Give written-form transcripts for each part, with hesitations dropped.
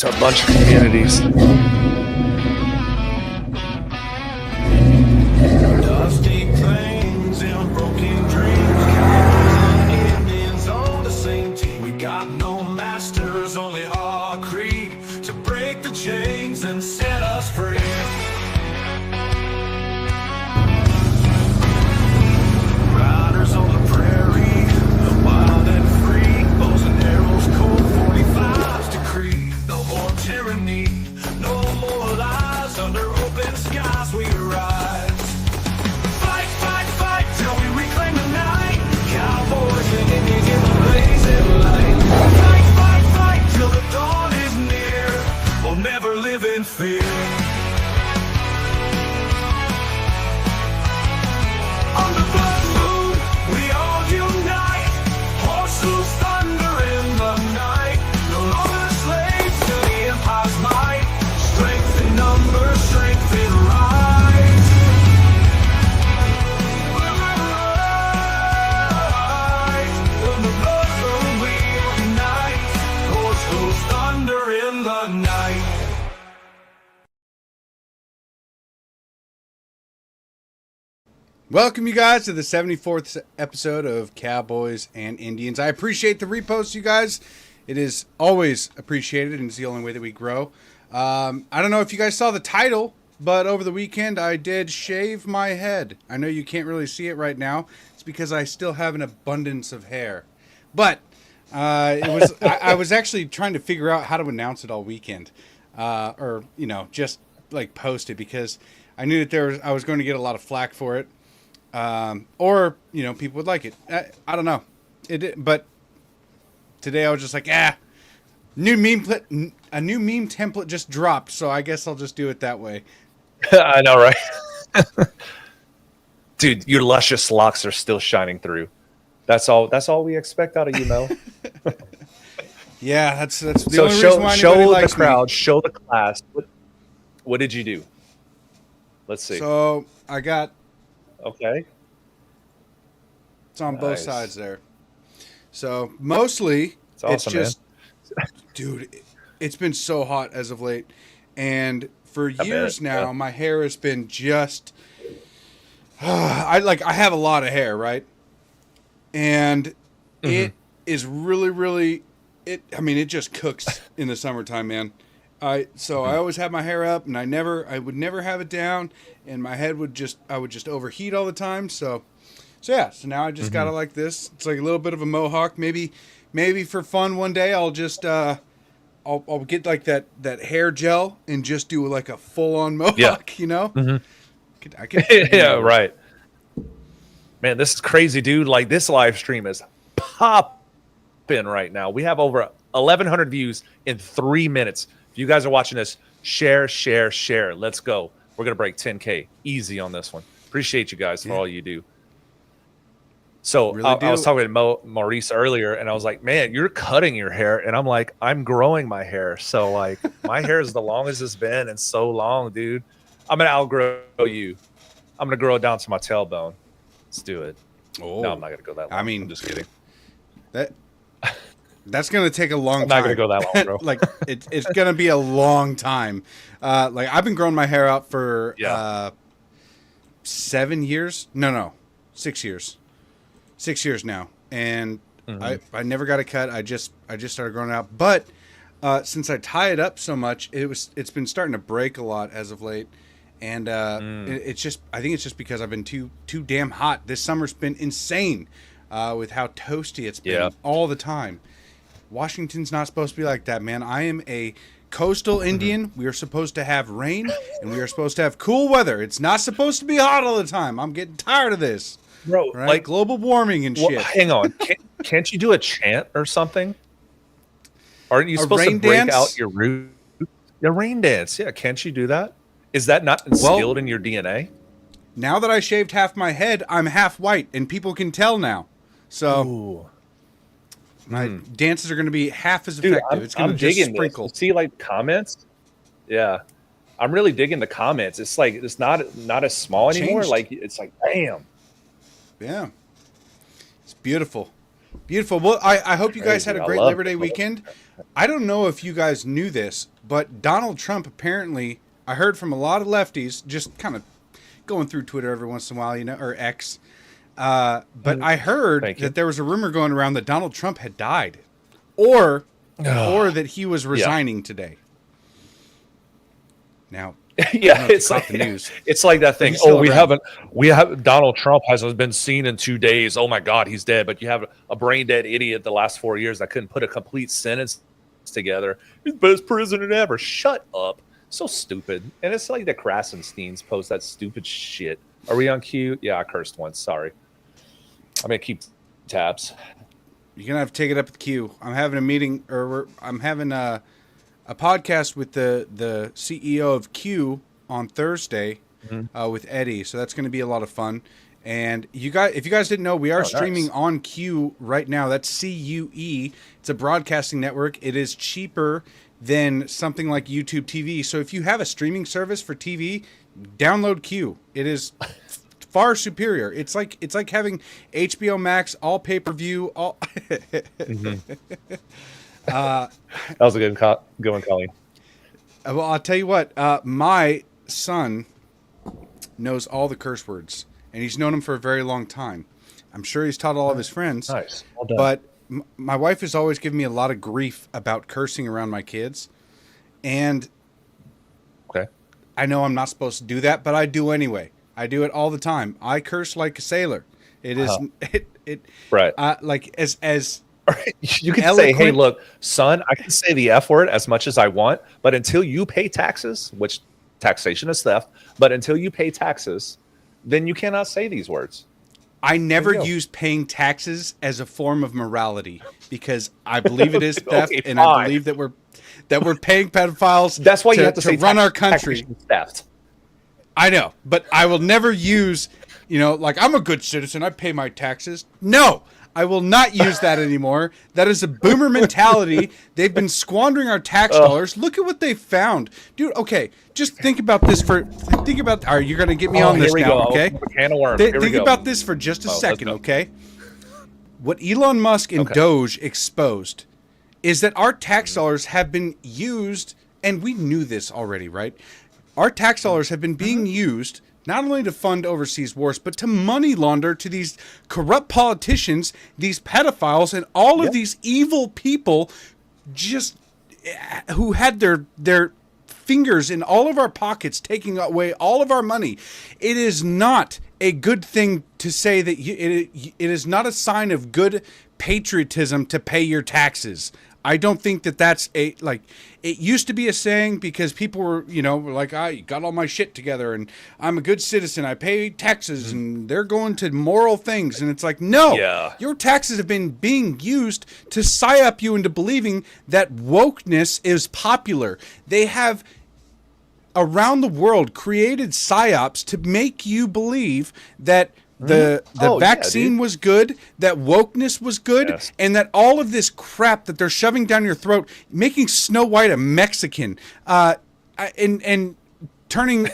a bunch of communities. Dusty plains and broken dreams. Cowboys and Indians on the same team. We got no masters, only our creed to break the chains and set us free. Riders on the prairie, wild and free. Bows and arrows, cold 45's decree. No more tyranny, no more lies. Under open skies we rise. Fight, fight, fight till we reclaim the night. Cowboys and Indians in the blazing light. Fight, fight, fight till the dawn is near. We'll never live in fear. On the blood moon, we all unite. Horses thunder in the night. No longer slaves to the empire's might. Strength in numbers, strength in rise. On the blood moon, we unite. Horses thunder in the night. Welcome, you guys, to the 74th episode of Cowboys and Indians. I appreciate the reposts, you guys. It is always appreciated, and it's the only way that we grow. I don't know if you guys saw the title, but over the weekend I did shave my head. I know you can't really see it right now. It's because I still have an abundance of hair. But I was actually trying to figure out how to announce it all weekend, or just like post it, because I knew that I was going to get a lot of flack for it. Or people would like it. I don't know. But today I was just like, a new meme template just dropped, so I guess I'll just do it that way. I know, right? Dude, your luscious locks are still shining through. That's all we expect out of you, Mel. Yeah, that's the So only reason why show anybody the likes crowd, me. show the class. What did you do? Let's see. So I got Okay. it's on both Nice. sides there. So mostly It's awesome, just dude, it's been so hot as of late, and for years bet, now yeah. my hair has been just I have a lot of hair, right? And it is really it just cooks in the summertime, man. I always have my hair up, and I would never have it down, and my head would just overheat all the time. So now I just got it like this. It's like a little bit of a mohawk. Maybe for fun one day I'll just I'll get like that hair gel and just do like a full on mohawk. I could Yeah, right. Man, this is crazy, dude. Like, this live stream is popping right now. We have over 1,100 views in 3 minutes. If you guys are watching this, share. Let's go. We're going to break 10K easy on this one. Appreciate you guys for all you do. So Really I was do. talking to Maurice earlier, and I was like, man, you're cutting your hair. And I'm like, I'm growing my hair. So, like, my hair is the longest it's been and so long, dude. I'm going to outgrow you. I'm going to grow it down to my tailbone. Let's do it. Oh, No, I'm not going to go that long. I mean, I'm just kidding. that's gonna take a long I'm time. not going to go that long, bro. Like it's gonna be a long time. Like I've been growing my hair out for 7 years. No, 6 years. 6 years now, and I never got a cut. I just started growing it out. But since I tie it up so much, it's been starting to break a lot as of late. And it's just, I think it's just because I've been too damn hot. This summer's been insane with how toasty it's been all the time. Washington's not supposed to be like that, man. I am a coastal Indian. We are supposed to have rain, and we are supposed to have cool weather. It's not supposed to be hot all the time. I'm getting tired of this. Bro, Right? like, global warming and shit. hang on. Can't you do a chant or something? Aren't you supposed to rain break dance? out your root? Your rain dance. Yeah, can't you do that? Is that not instilled in your DNA? Now that I shaved half my head, I'm half white, and people can tell now. So Ooh. my dances are going to be half as Dude, effective. It's going I'm to just digging sprinkle. this. See, like, comments? Yeah. I'm really digging the comments. It's like, it's not as small anymore. Changed. Like, it's like, damn. Yeah. It's beautiful. Beautiful. Well, I hope you guys Crazy. had a I great love Labor Day it. weekend. I don't know if you guys knew this, but Donald Trump apparently, I heard from a lot of lefties, just kind of going through Twitter every once in a while, or X. But I heard that there was a rumor going around that Donald Trump had died, or that he was resigning today. Now, yeah, it's like the news. It's like that thing. Oh, we have Donald Trump hasn't been seen in 2 days. Oh my God, he's dead. But you have a brain dead idiot the last 4 years that couldn't put a complete sentence together. He's the best president ever. Shut up. So stupid. And it's like the Krasensteins post that stupid shit. Are we on cue? Yeah, I cursed once. Sorry. I'm gonna keep tabs. You're gonna have to take it up with Q. I'm having a meeting, I'm having a podcast with the CEO of Q on Thursday with Eddie. So that's going to be a lot of fun. And if you guys didn't know, we are streaming on Q right now. That's CUE. It's a broadcasting network. It is cheaper than something like YouTube TV. So if you have a streaming service for TV, download Q. It is far superior. It's like having HBO Max, all pay-per-view, all. That was a good one, Colleen. Well, I'll tell you what. My son knows all the curse words, and he's known them for a very long time. I'm sure he's taught all of his friends. Nice. Well done. But my wife has always given me a lot of grief about cursing around my kids, and I know I'm not supposed to do that, but I do anyway. I do it all the time. I curse like a sailor. It is right. Like as you can say, hey, look, son, I can say the F word as much as I want, but until you pay taxes, which taxation is theft, but until you pay taxes, then you cannot say these words. I never use paying taxes as a form of morality because I believe it is theft, and I believe that we're paying pedophiles. That's why you have to say run our country. Theft. I know, but I will never use, like I'm a good citizen. I pay my taxes. No. I will not use that anymore. That is a boomer mentality. They've been squandering our tax dollars. Look at what they found. Dude, okay, just think about this all right, you're going to get me on this now, okay? Can of worms. Think about this for just a second, okay? What Elon Musk and Doge exposed is that our tax dollars have been used, and we knew this already, right? Our tax dollars have been being used not only to fund overseas wars, but to money launder to these corrupt politicians, these pedophiles, and all of these evil people just who had their fingers in all of our pockets, taking away all of our money. It is not a good thing to say that it is not a sign of good patriotism to pay your taxes. I don't think that that's it used to be a saying because people were, were like, I got all my shit together and I'm a good citizen. I pay taxes and they're going to moral things. And it's like, no, your taxes have been being used to psyop you into believing that wokeness is popular. They have around the world created psyops to make you believe that the vaccine was good, that wokeness was good, and that all of this crap that they're shoving down your throat, making Snow White a Mexican, and turning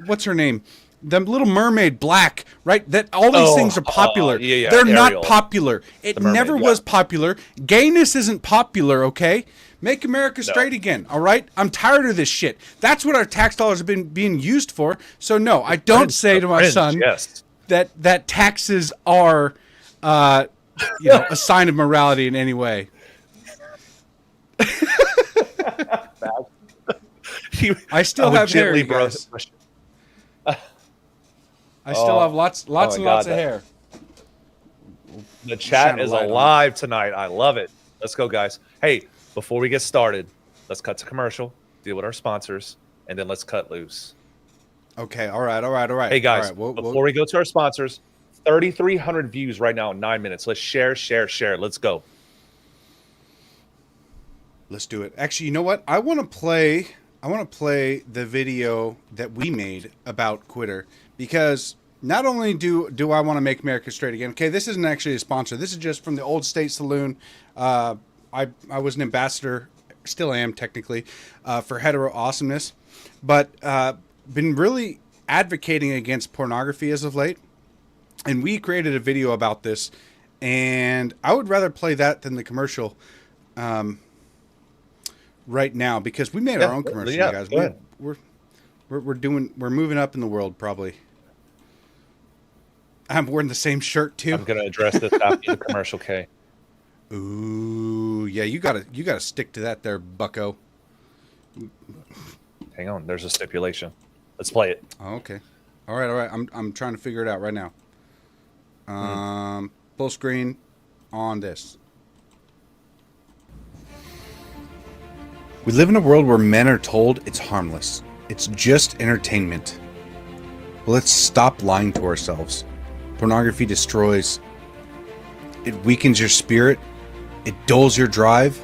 what's her name, the Little Mermaid black, right? That all these things are popular. They're not popular. It never was popular. Gayness isn't popular, okay? Make America straight again, all right? I'm tired of this shit. That's what our tax dollars have been being used for. So no, I don't say to my son that taxes are, a sign of morality in any way. I still have hair, you guys. I still have lots and lots of hair. The chat is alive tonight. I love it. Let's go, guys. Hey, before we get started, let's cut to commercial, deal with our sponsors, and then let's cut loose. Okay, all right. Hey, guys, before we go to our sponsors, 3,300 views right now in 9 minutes. Let's share. Let's go. Let's do it. Actually, you know what? I want to play the video that we made about Quitter, because not only do I want to make America straight again. Okay, this isn't actually a sponsor. This is just from the Old State Saloon. I was an ambassador, still am technically, for hetero awesomeness, but been really advocating against pornography as of late. And we created a video about this, and I would rather play that than the commercial. right now because we made our own commercial, you guys. Go ahead. We're moving up in the world probably. I'm wearing the same shirt too. I'm gonna address this after the commercial, K. Ooh, yeah, you gotta stick to that there, Bucko. Hang on, there's a stipulation. Let's play it. Oh, okay. All right. I'm trying to figure it out right now. Full screen on this. We live in a world where men are told it's harmless. It's just entertainment. Well, let's stop lying to ourselves. Pornography destroys. It weakens your spirit. It dulls your drive.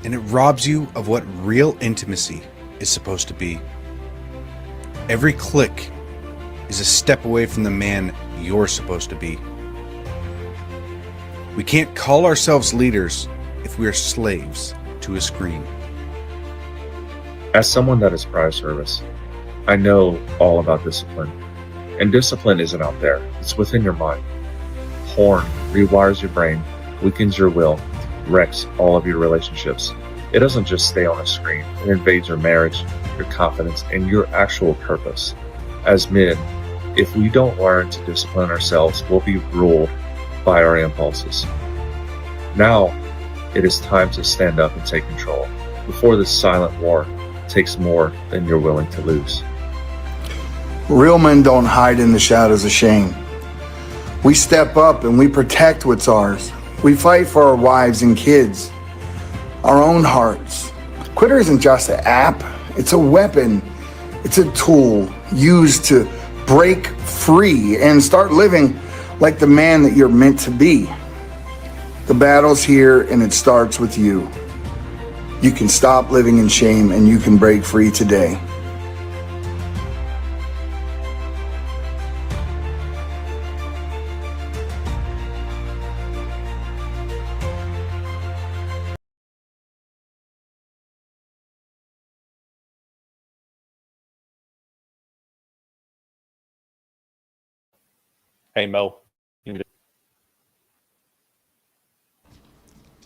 And it robs you of what real intimacy is supposed to be. Every click is a step away from the man you're supposed to be. We can't call ourselves leaders if we are slaves to a screen. As someone that is prior service, I know all about discipline. And discipline isn't out there, it's within your mind. Porn rewires your brain, weakens your will, wrecks all of your relationships. It doesn't just stay on a screen, it invades your marriage, your confidence, and your actual purpose. As men, if we don't learn to discipline ourselves, we'll be ruled by our impulses. Now, it is time to stand up and take control before this silent war takes more than you're willing to lose. Real men don't hide in the shadows of shame. We step up and we protect what's ours. We fight for our wives and kids, our own hearts. Quitter isn't just an app, it's a weapon. It's a tool used to break free and start living like the man that you're meant to be. The battle's here and it starts with you. You can stop living in shame and you can break free today. Hey Mo.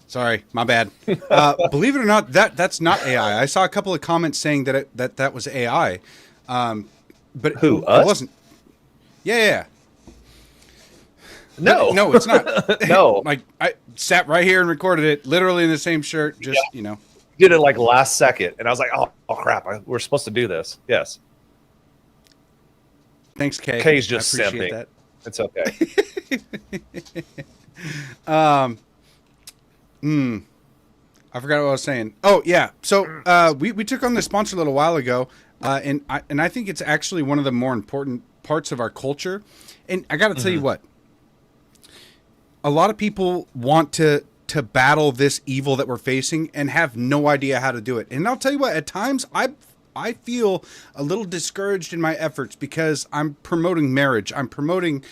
Sorry, my bad. Believe it or not, that's not AI. I saw a couple of comments saying that was AI, but Who, it us? wasn't. Yeah. No, No, it's not. No. Like I sat right here and recorded it, literally in the same shirt. Just Did it like last second, and I was like, "Oh crap, we're supposed to do this." Yes, Thanks, Kay. Kay's just I appreciate simping. that. It's okay. I forgot what I was saying. Oh yeah, so we took on this sponsor a little while ago, and I think it's actually one of the more important parts of our culture. And I got to tell you what, a lot of people want to battle this evil that we're facing and have no idea how to do it. And I'll tell you what, at times I feel a little discouraged in my efforts because I'm promoting marriage. I'm promoting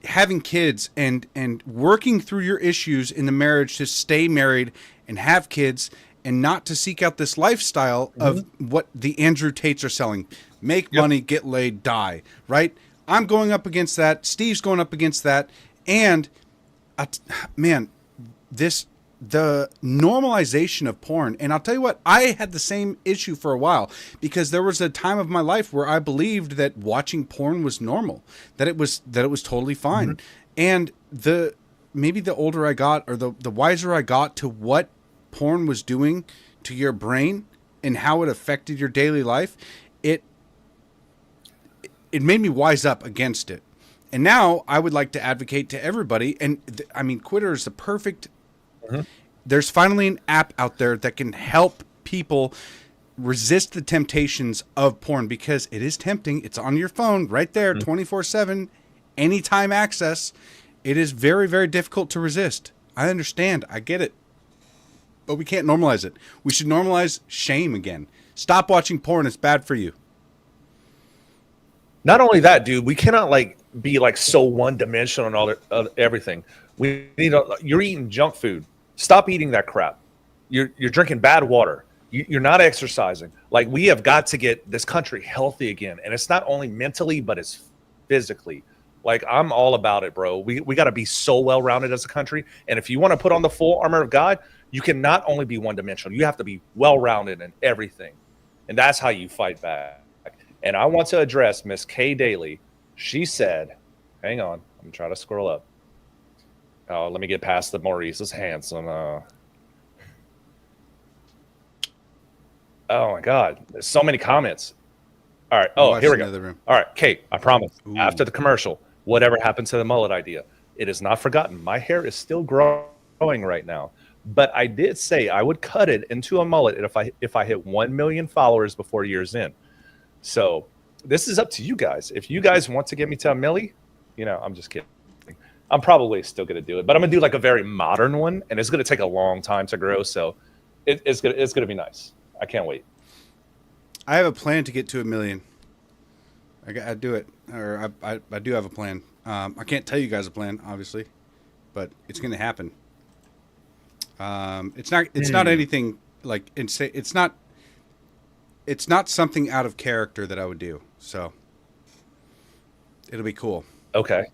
having kids and working through your issues in the marriage to stay married and have kids and not to seek out this lifestyle of what the Andrew Tates are selling. Make money, get laid, die, right? I'm going up against that. Steve's going up against that. And man, the normalization of porn, and I'll tell you what, I had the same issue for a while because there was a time of my life where I believed that watching porn was normal, that it was totally fine. And maybe the older I got or the wiser I got to what porn was doing to your brain and how it affected your daily life, it made me wise up against it. And now I would like to advocate to everybody, and I mean, Quitter is the perfect. There's finally an app out there that can help people resist the temptations of porn because it is tempting. It's on your phone right there, 24/7, anytime access. It is very, very difficult to resist. I understand. I get it. But we can't normalize it. We should normalize shame again. Stop watching porn. It's bad for you. Not only that, dude, we cannot be so one dimensional on everything. You're eating junk food. Stop eating that crap. You're drinking bad water. You're not exercising. Like, we have got to get this country healthy again, and it's not only mentally, but it's physically. Like, I'm all about it, bro. We got to be so well rounded as a country. And if you want to put on the full armor of God, You can not only be one dimensional, you have to be well rounded in everything. And that's how you fight back. And I want to address Miss Kay Daly. She said, hang on, I'm going to try to scroll up. Oh, let me get past the Maurice is handsome. Oh my God. There's so many comments. All right. Oh, here we go. Room. All right, Kate, I promise. Ooh. After the commercial, whatever happened to the mullet idea? It is not forgotten. My hair is still growing right now. But I did say I would cut it into a mullet if I hit 1 million followers before year's end. So this is up to you guys. If you guys want to get me to a milli, I'm just kidding. I'm probably still going to do it, but I'm going to do like a very modern one, and it's going to take a long time to grow. So it's going to be nice. I can't wait. I have a plan to get to 1 million. I do it, or I do have a plan. I can't tell you guys a plan, obviously, but it's going to happen. It's not anything like insane. It's not something out of character that I would do. So it'll be cool. Okay.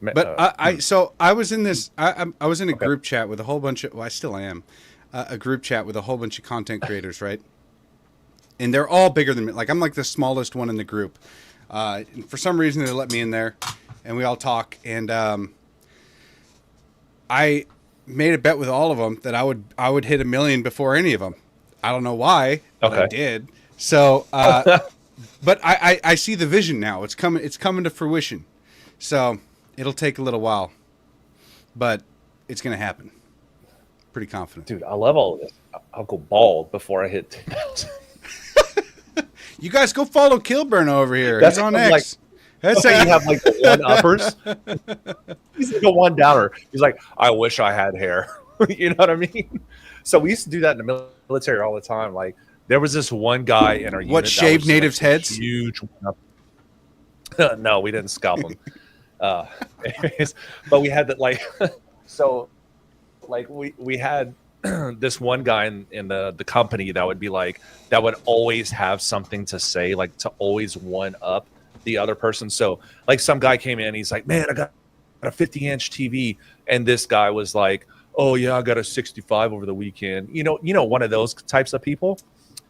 But I was in this. I was in a group chat with a whole bunch of. Well, I still am. A group chat with a whole bunch of content creators, right? And they're all bigger than me. Like I'm like the smallest one in the group. And for some reason, they let me in there, and we all talk. And I made a bet with all of them that I would hit 1 million before any of them. I don't know why, but I did. So, but I see the vision now. It's coming to fruition. So it'll take a little while, but it's going to happen. Pretty confident. Dude, I love all of this. I'll go bald before I hit 10,000. You guys go follow Kilburn over here. That's He's on like, X. That's how you have like the one uppers. He's like a one downer. He's like, I wish I had hair. You know what I mean? So we used to do that in the military all the time. Like there was this one guy in our unit. What, shaved natives' like heads? Huge. No, we didn't scalp them. Anyways, but we had that like, so like we had this one guy in the company that would be like, that would always have something to say, like to always one up the other person. So like some guy came in, he's like, man, I got a 50-inch TV. And this guy was like, oh yeah, I got a 65 over the weekend. You know, one of those types of people.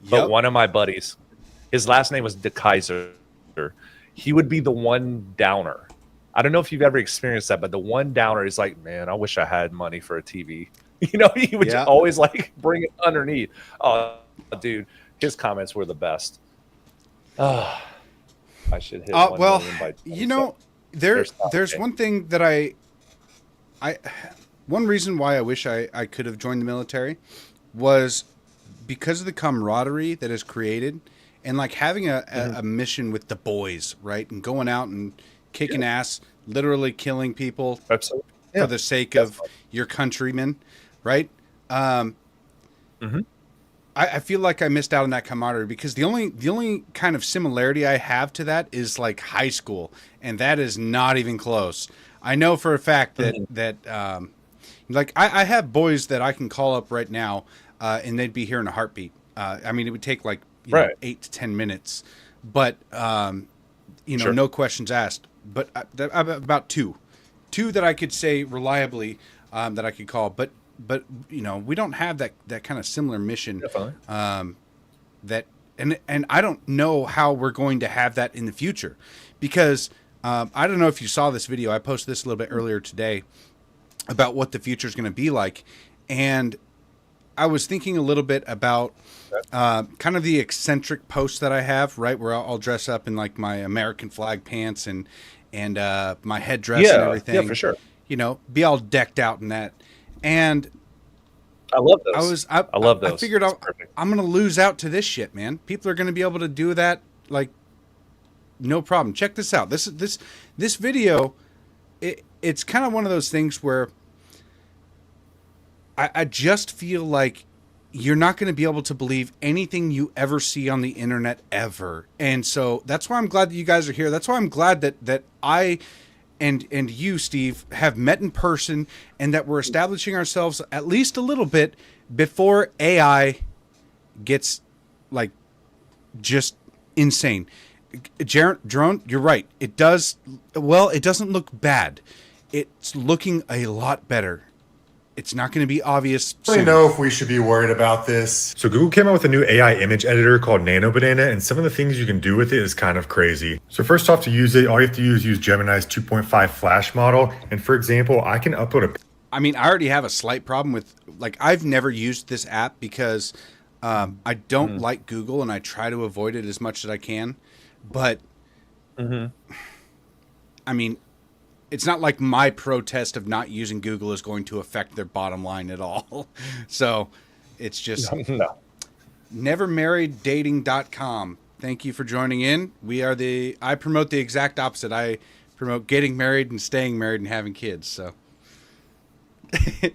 Yep. But one of my buddies, his last name was De Kaiser. He would be the one downer. I don't know if you've ever experienced that, but the one downer is like, man, I wish I had money for a TV. You know, he would always like bring it underneath. Oh, dude, his comments were the best. I should hit. Well, you know, there's one thing that I one reason why I wish I could have joined the military was because of the camaraderie that is created, and like having a mission with the boys, right, and going out and kicking ass, literally killing people for the sake of your countrymen, right? I feel like I missed out on that camaraderie because the only kind of similarity I have to that is like high school, and that is not even close. I know for a fact that like I have boys that I can call up right now, and they'd be here in a heartbeat. I mean, it would take like 8 to 10 minutes, but no questions asked. But about two that I could say reliably that I could call. But we don't have that kind of similar mission. That and I don't know how we're going to have that in the future, because I don't know if you saw this video. I posted this a little bit earlier today about what the future is going to be like, and I was thinking a little bit about kind of the eccentric posts that I have, right, where I'll dress up in like my American flag pants and my headdress and everything. Yeah, for sure. Be all decked out in that. And I love those. I love those. I figured I'm going to lose out to this shit, man. People are going to be able to do that like no problem. Check this out. This video, it's kind of one of those things where I just feel like you're not going to be able to believe anything you ever see on the internet ever. And so that's why I'm glad that you guys are here. That's why I'm glad that I and you, Steve, have met in person, and that we're establishing ourselves at least a little bit before AI gets like just insane. Drone, you're right. It doesn't look bad. It's looking a lot better. it's not going to be obvious I don't soon. know if we should be worried about this. So Google came out with a new AI image editor called Nano Banana, and some of the things you can do with it is kind of crazy. So first off, to use it, all you have to do is use Gemini's 2.5 Flash model. And for example, I can upload a I mean, I already have a slight problem with, like, I've never used this app because I don't like Google, and I try to avoid it as much as I can. But, I mean, it's not like my protest of not using Google is going to affect their bottom line at all. So it's just No. nevermarrieddating.com. Thank you for joining in. I promote the exact opposite. I promote getting married and staying married and having kids. So,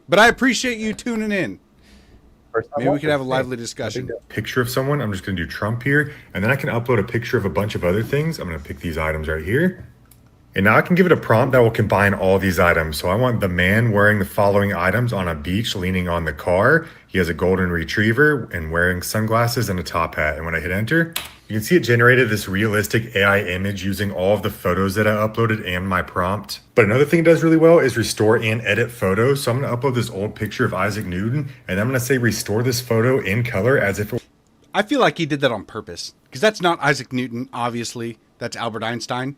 but I appreciate you tuning in. Maybe we could have a lively discussion. picture of someone. I'm just going to do Trump here, and then I can upload a picture of a bunch of other things. I'm going to pick these items right here. And now I can give it a prompt that will combine all these items. So I want the man wearing the following items on a beach leaning on the car. He has a golden retriever and wearing sunglasses and a top hat. And when I hit enter, you can see it generated this realistic AI image using all of the photos that I uploaded and my prompt. But another thing it does really well is restore and edit photos. So I'm going to upload this old picture of Isaac Newton, and I'm going to say restore this photo in color as if it I feel like he did that on purpose, because that's not Isaac Newton, obviously. That's Albert Einstein.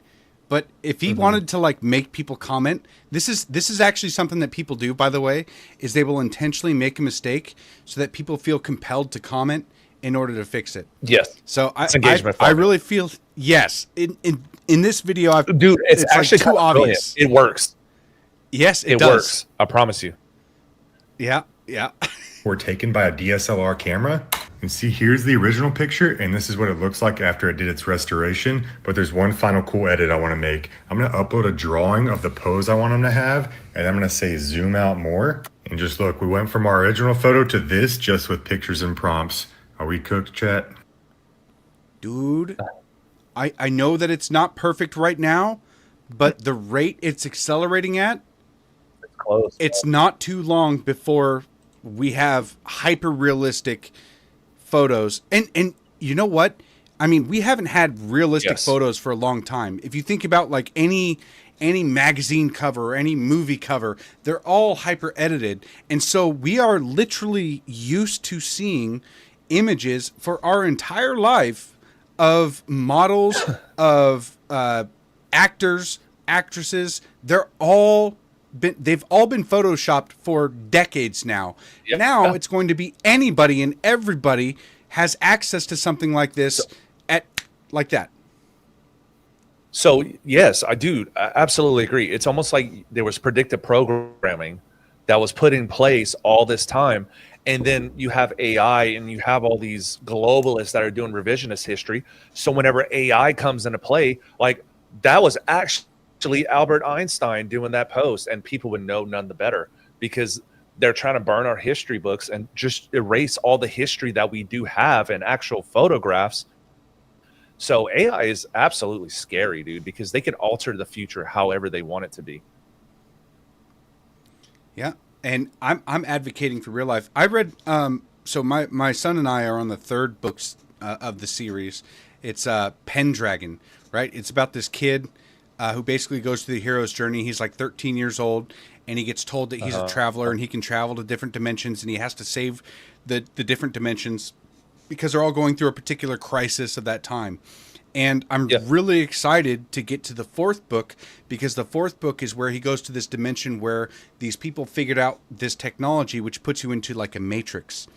But if he wanted to, like, make people comment, this is actually something that people do, by the way, is they will intentionally make a mistake so that people feel compelled to comment in order to fix it. Yes. So engagement I farming. really feel, yes. In this video, Dude, it's actually like too too obvious. It works. Yes, it It does. works. I promise you. Yeah. were taken by a DSLR camera. And see, here's the original picture, and this is what it looks like after it did its restoration. But there's one final cool edit I want to make. I'm going to upload a drawing of the pose I want him to have, and I'm going to say zoom out more. And just look, we went from our original photo to this just with pictures and prompts. Are we cooked, chat? Dude, I know that it's not perfect right now, but the rate it's accelerating at, It's close. it's not too long before we have hyper realistic photos. And you know what? I mean, we haven't had realistic Yes. photos for a long time. If you think about like any magazine cover or any movie cover, they're all hyper edited. And so we are literally used to seeing images for our entire life of models, of actors, actresses. They've all been photoshopped for decades now. Yep. Now it's going to be anybody and everybody has access to something like this like that. So yes, I absolutely agree. It's almost like there was predictive programming that was put in place all this time. And then you have AI and you have all these globalists that are doing revisionist history. So whenever AI comes into play, like that was actually Albert Einstein doing that post, and people would know none the better because they're trying to burn our history books and just erase all the history that we do have in actual photographs. So AI is absolutely scary, dude, because they can alter the future however they want it to be. Yeah. And I'm advocating for real life. I read so my son and I are on the third books of the series. It's Pendragon, right? It's about this kid who basically goes through the hero's journey. He's like 13 years old, and he gets told that he's a traveler and he can travel to different dimensions, and he has to save the different dimensions because they're all going through a particular crisis of that time. And I'm really excited to get to the fourth book, because the fourth book is where he goes to this dimension where these people figured out this technology, which puts you into like a matrix.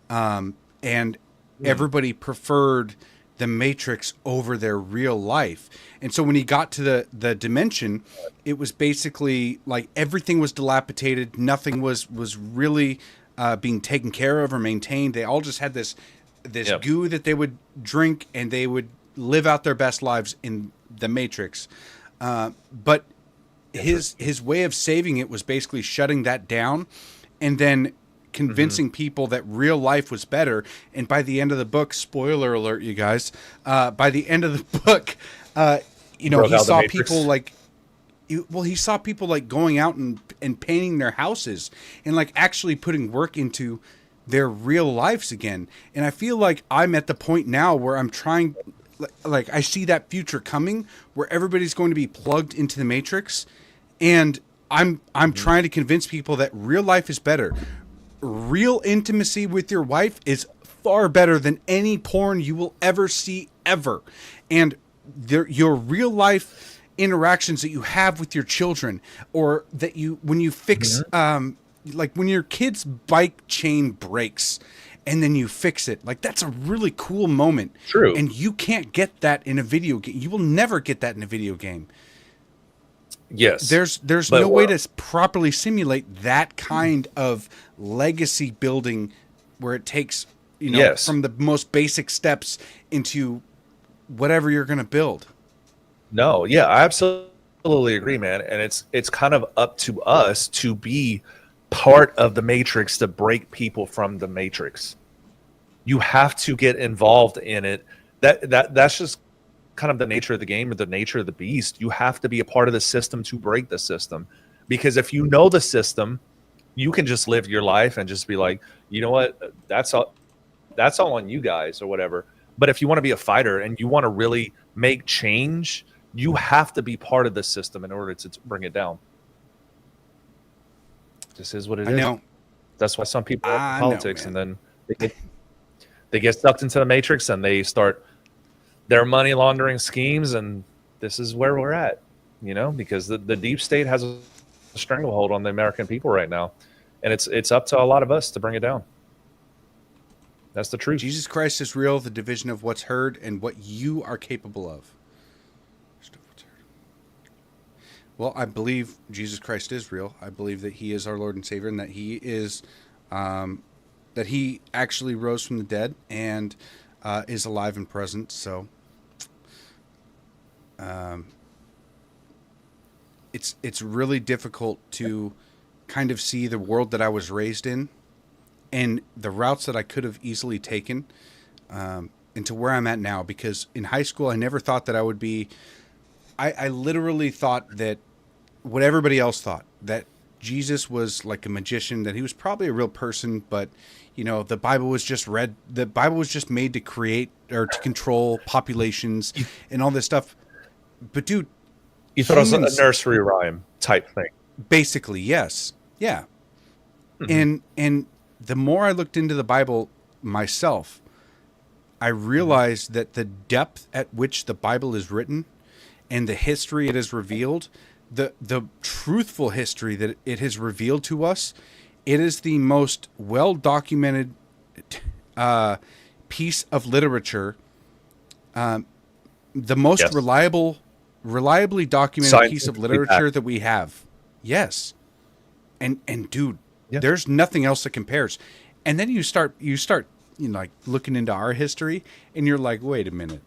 And everybody preferred the matrix over their real life. And so when he got to the dimension, it was basically like everything was dilapidated. Nothing was really being taken care of or maintained. They all just had this goo that they would drink, and they would live out their best lives in the matrix. But his way of saving it was basically shutting that down and then convincing people that real life was better. And by the end of the book, spoiler alert, you guys, by the end of the book, he saw people like, he saw people like going out and painting their houses and like actually putting work into their real lives again. And I feel like I'm at the point now where I'm trying, like I see that future coming where everybody's going to be plugged into the matrix, and I'm trying to convince people that real life is better. Real intimacy with your wife is far better than any porn you will ever see ever. And your real life interactions that you have with your children, or that you, when you fix, like when your kid's bike chain breaks and then you fix it, like that's a really cool moment. True. And you can't get that in a video game. You will never get that in a video game. Yes. There's no way to properly simulate that kind of legacy building where it takes, from the most basic steps into whatever you're going to build. No, yeah, I absolutely agree, man. And it's kind of up to us to be part of the matrix to break people from the matrix. You have to get involved in it. That's just kind of the nature of the game, or the nature of the beast. You have to be a part of the system to break the system. Because if you know the system, you can just live your life and just be like, you know what, that's all on you guys or whatever. But if you want to be a fighter and you want to really make change, you have to be part of the system in order to bring it down. This is what it is. I know. That's why some people are in politics, and then they get sucked into the matrix and they start their money laundering schemes, and this is where we're at, because the deep state has a stranglehold on the American people right now, and it's up to a lot of us to bring it down. That's the truth. Jesus Christ is real, the division of what's heard and what you are capable of. Well, I believe Jesus Christ is real. I believe that he is our Lord and Savior, and that he is, that he actually rose from the dead and is alive and present. So, it's really difficult to kind of see the world that I was raised in and the routes that I could have easily taken into where I'm at now. Because in high school, I never thought that I would be. I literally thought that what everybody else thought, that Jesus was like a magician, that he was probably a real person, but the Bible was just the Bible was just made to create or to control populations and all this stuff. But dude, you thought it was a nursery rhyme type thing. Basically, yes. Yeah. Mm-hmm. And the more I looked into the Bible myself, I realized that the depth at which the Bible is written and the history it has revealed, the truthful history that it has revealed to us, it is the most well-documented piece of literature, the most reliably documented piece of literature that we have. Yes. And dude, there's nothing else that compares. And then you start like looking into our history, and you're like, wait a minute.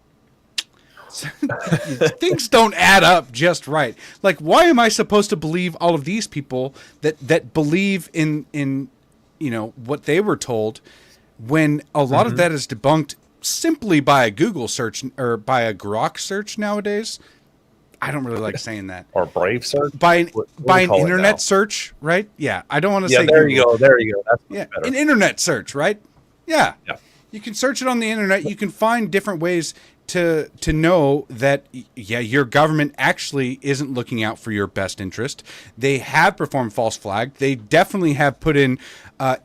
Things don't add up just right. Like, why am I supposed to believe all of these people that believe in what they were told, when a lot of that is debunked simply by a Google search or by a Grok search nowadays? I don't really like saying that. Or Brave search? By an internet search, right? Yeah, I don't want to say there Google. There you go. That's better. An internet search, right? Yeah. You can search it on the internet. You can find different ways to know that, your government actually isn't looking out for your best interest. They have performed false flag. They definitely have put in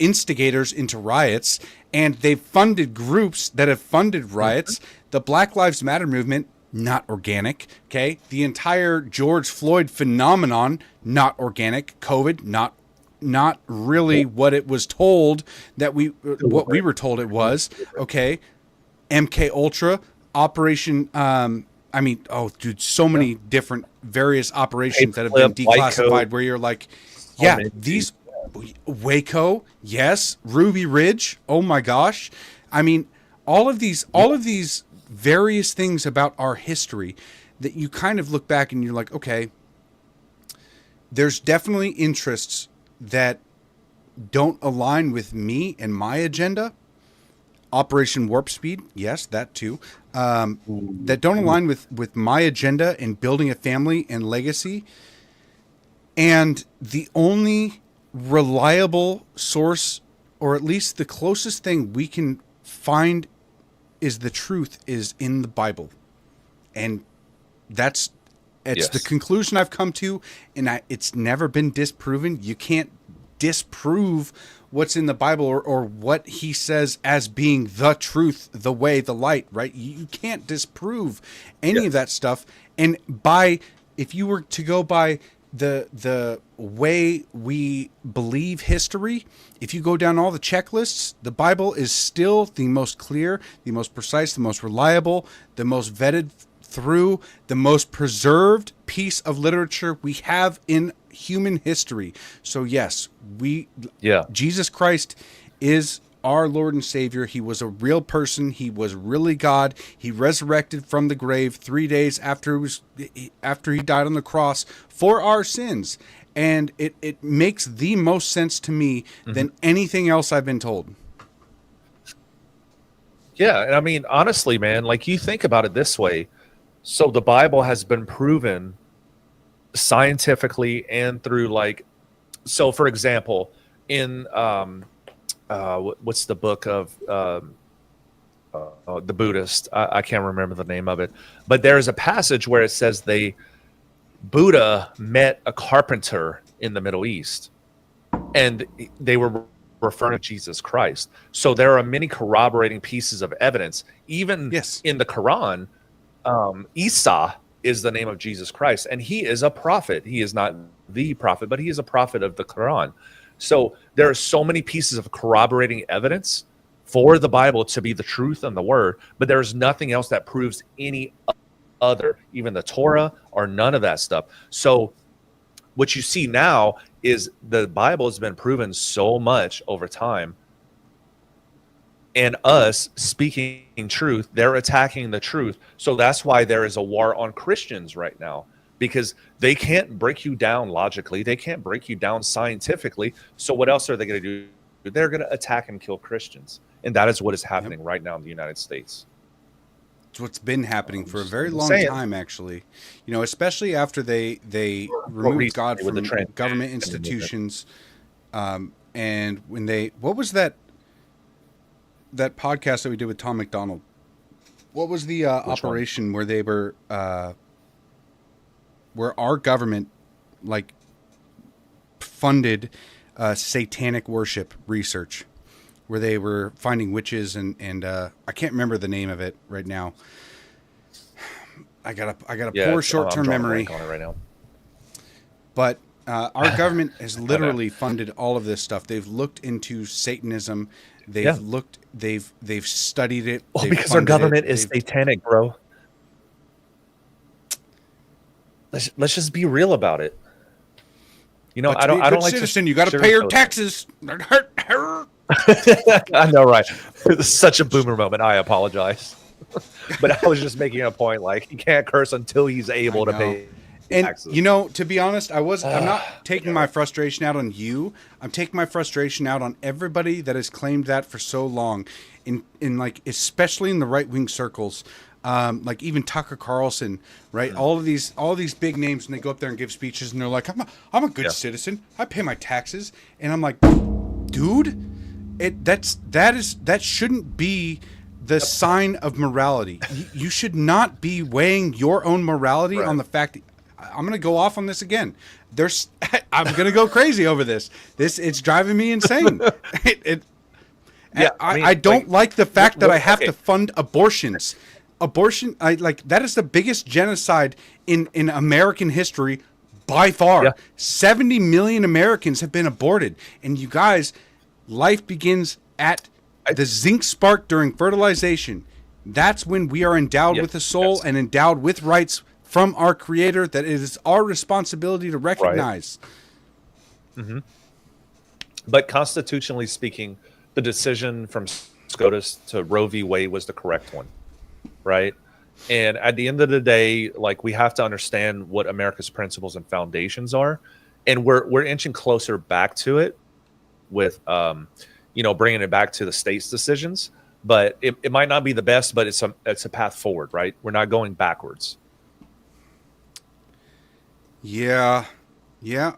instigators into riots, and they've funded groups that have funded riots. The Black Lives Matter movement, not organic. Okay. The entire George Floyd phenomenon, not organic. COVID, not really what it was told what we were told it was. Okay. MK Ultra, Operation, so many different various operations that have been declassified where you're like, these Waco, yes, Ruby Ridge, oh my gosh. I mean, all of these various things about our history that you kind of look back and you're like, okay, there's definitely interests that don't align with me and my agenda. Operation Warp Speed, yes, that too. That don't align with my agenda in building a family and legacy. And the only reliable source, or at least the closest thing we can find is the truth, is in the Bible. And that's It's the Yes. conclusion I've come to, and it's never been disproven. You can't disprove what's in the Bible or what he says as being the truth, the way, the light, right? You can't disprove any of that stuff. And if you were to go by the way we believe history, if you go down all the checklists, the Bible is still the most clear, the most precise, the most reliable, the most vetted through, the most preserved piece of literature we have in human history. So yes, Jesus Christ is our Lord and Savior. He was a real person. He was really God. He resurrected from the grave 3 days after he died on the cross for our sins. And it makes the most sense to me than anything else I've been told. Yeah, and I mean, honestly, man, like you think about it this way. So the Bible has been proven scientifically and through so for example, in what's the book of the Buddhist? I can't remember the name of it, but there is a passage where it says Buddha met a carpenter in the Middle East, and they were referring to Jesus Christ. So there are many corroborating pieces of evidence, even in the Quran. Isa is the name of Jesus Christ, and he is a prophet. He is not the prophet, but he is a prophet of the Quran. So there are so many pieces of corroborating evidence for the Bible to be the truth and the word, but there's nothing else that proves any other, even the Torah or none of that stuff. So what you see now is the Bible has been proven so much over time, and us speaking truth, they're attacking the truth. So that's why there is a war on Christians right now, because they can't break you down logically. They can't break you down scientifically. So what else are they going to do? They're going to attack and kill Christians. And that is what is happening right now in the United States. It's what's been happening for a very long time, actually. You know, especially after they removed God from the government institutions. And when what was that podcast that we did with Tom McDonald? What was the operation where they were, where our government funded satanic worship research, where they were finding witches and I can't remember the name of it right now. I got a poor short-term memory on it right now. But our government has literally funded all of this stuff. They've looked into Satanism. They've studied it. Well, because our government is satanic, bro. Let's just be real about it. You know, I don't like citizen. You got to pay your taxes. I know, right? It's such a boomer moment. I apologize, but I was just making a point. Like, he can't curse until he's able to pay taxes. You know, to be honest, I'm not taking my frustration out on you. I'm taking my frustration out on everybody that has claimed that for so long, in especially in the right wing circles. Like even Tucker Carlson, right? All of these big names, and they go up there and give speeches, and they're like, "I'm a good citizen. I pay my taxes," and I'm like, dude, that shouldn't be the sign of morality. You should not be weighing your own morality on the fact that I'm going to go off on this again. I'm going to go crazy over this. It's driving me insane. I don't like the fact that I have to fund abortions. That is the biggest genocide in American history by far. 70 million Americans have been aborted. And you guys, life begins at the zinc spark during fertilization. That's when we are endowed with a soul and endowed with rights from our Creator that it is our responsibility to recognize. Right. Mm-hmm. But constitutionally speaking, the decision from SCOTUS to Roe v. Wade was the correct one, right? And at the end of the day, like, we have to understand what America's principles and foundations are, and we're inching closer back to it with, bringing it back to the state's decisions. But it might not be the best, but it's a path forward, right? We're not going backwards. Yeah.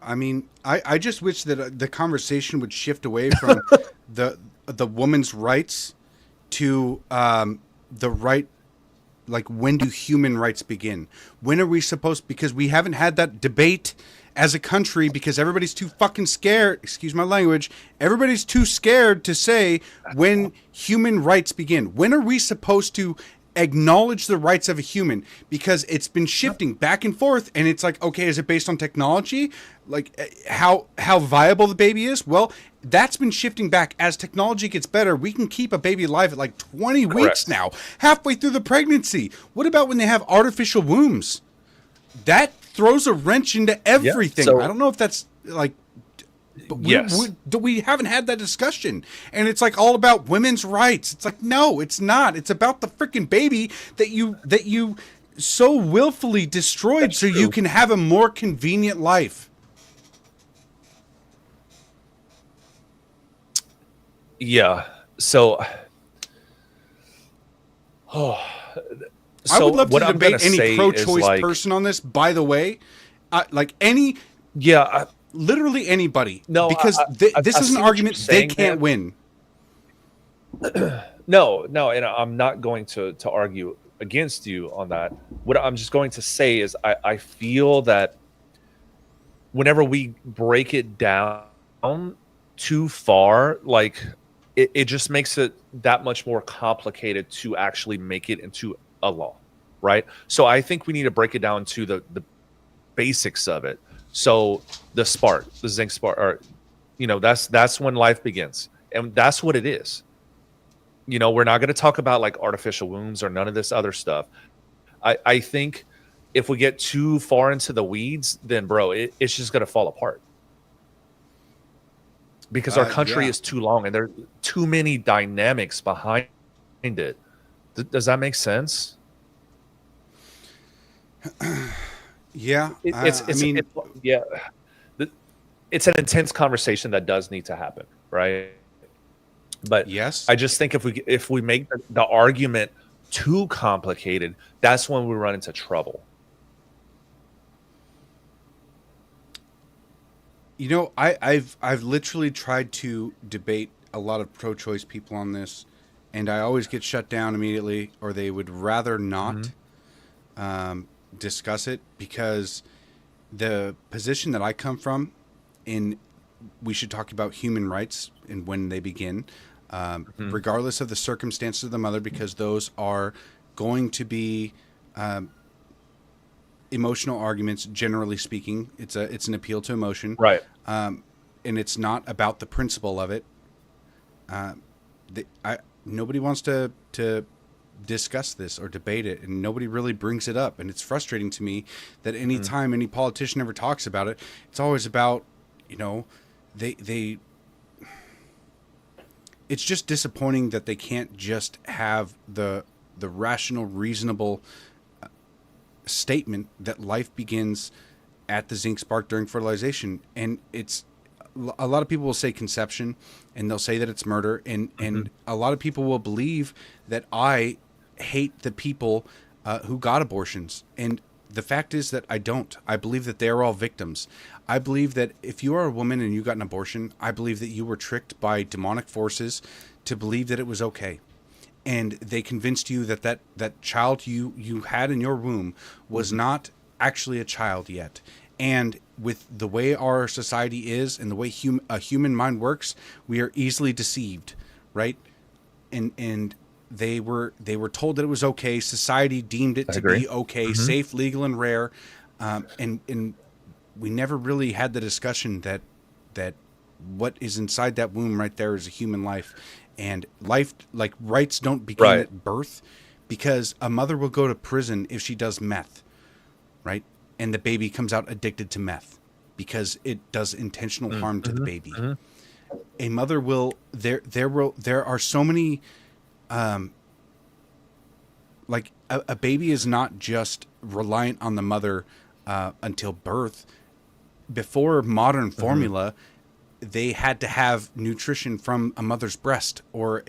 I mean, I just wish that the conversation would shift away from the woman's rights to the right like when do human rights begin? When are we supposed, because we haven't had that debate as a country because everybody's too fucking scared, excuse my language, everybody's too scared to say when human rights begin. When are we supposed to acknowledge the rights of a human? Because it's been shifting back and forth, and it's like, okay, is it based on technology? Like how viable the baby is? Well, that's been shifting back. As technology gets better, we can keep a baby alive at like 20 weeks now, halfway through the pregnancy. What about when they have artificial wombs? That throws a wrench into everything. so- I don't know if that's like, but Yes. we haven't had that discussion, and it's like all about women's rights. It's like, no, it's not. It's about the freaking baby that you so willfully destroyed That's so you true. can have a more convenient life. Yeah. So, I would love to what I'm gonna debate any say is, pro-choice like, person on this. By the way, like any, Yeah. literally anybody. No, because this I is see an what argument you're they saying, can't man. win. No, and I'm not going to argue against you on that. What I'm just going to say is I feel that whenever we break it down too far, like it just makes it that much more complicated to actually make it into a law, right? So I think we need to break it down to the basics of it. So the zinc spark, or that's when life begins, and that's what it is. We're not going to talk about like artificial wombs or none of this other stuff. I think if we get too far into the weeds, then bro, it's just going to fall apart because our country Yeah. is too long and there are too many dynamics behind it. Does that make sense? Yeah, Yeah. It's an intense conversation that does need to happen, right? But yes, I just think if we make the argument too complicated, that's when we run into trouble. I've literally tried to debate a lot of pro-choice people on this, and I always get shut down immediately, or they would rather not discuss it, because the position that I come from, we should talk about human rights and when they begin, regardless of the circumstances of the mother, because those are going to be emotional arguments. Generally speaking, it's an appeal to emotion, Right. and it's not about the principle of it. Nobody wants to discuss this or debate it, and nobody really brings it up, and it's frustrating to me that any time any politician ever talks about it, it's always about they it's just disappointing that they can't just have the rational, reasonable statement that life begins at the zinc spark during fertilization. And it's a lot of people will say conception, and they'll say that it's murder, and a lot of people will believe that I hate the people who got abortions, and the fact is that I don't. I believe that they are all victims. I believe that if you are a woman and you got an abortion, I believe that you were tricked by demonic forces to believe that it was okay. And they convinced you that child you had in your womb was not actually a child yet. And with the way our society is and the way a human mind works, we are easily deceived, right? And they were told that it was okay. Society deemed it to be okay, safe, legal, and rare. And we never really had the discussion that what is inside that womb right there is a human life. And life, like rights, don't begin at birth, because a mother will go to prison if she does meth, right? And the baby comes out addicted to meth because it does intentional harm to the baby. A mother will there are so many like a baby is not just reliant on the mother until birth. Before modern formula, they had to have nutrition from a mother's breast or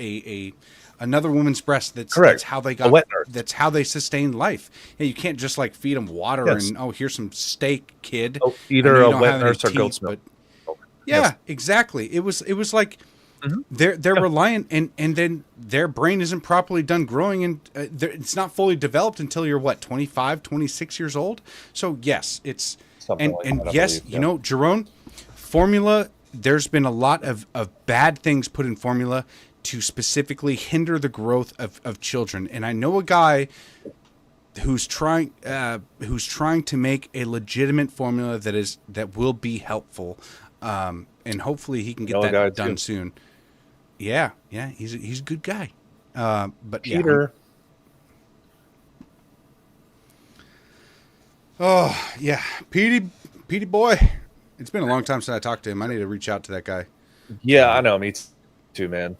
another woman's breast. That's how they got. A wet nurse. That's how they sustained life. Yeah, you can't just like feed them water and here's some steak, kid. Either I know a you don't wet have any nurse or goat's teeth, milk. but yeah, exactly. It was like they're reliant, and then their brain isn't properly done growing, and it's not fully developed until you're what, 25, 26 years old. So yes, it's Something like that, I yes, believe, you know, Jerome, formula. There's been a lot of bad things put in formula to specifically hinder the growth of children, and I know a guy who's trying to make a legitimate formula that will be helpful, and hopefully he can get that done soon. Yeah, he's a good guy. But Peter. Petey boy. It's been a long time since I talked to him. I need to reach out to that guy. Yeah, I know. Me too, man.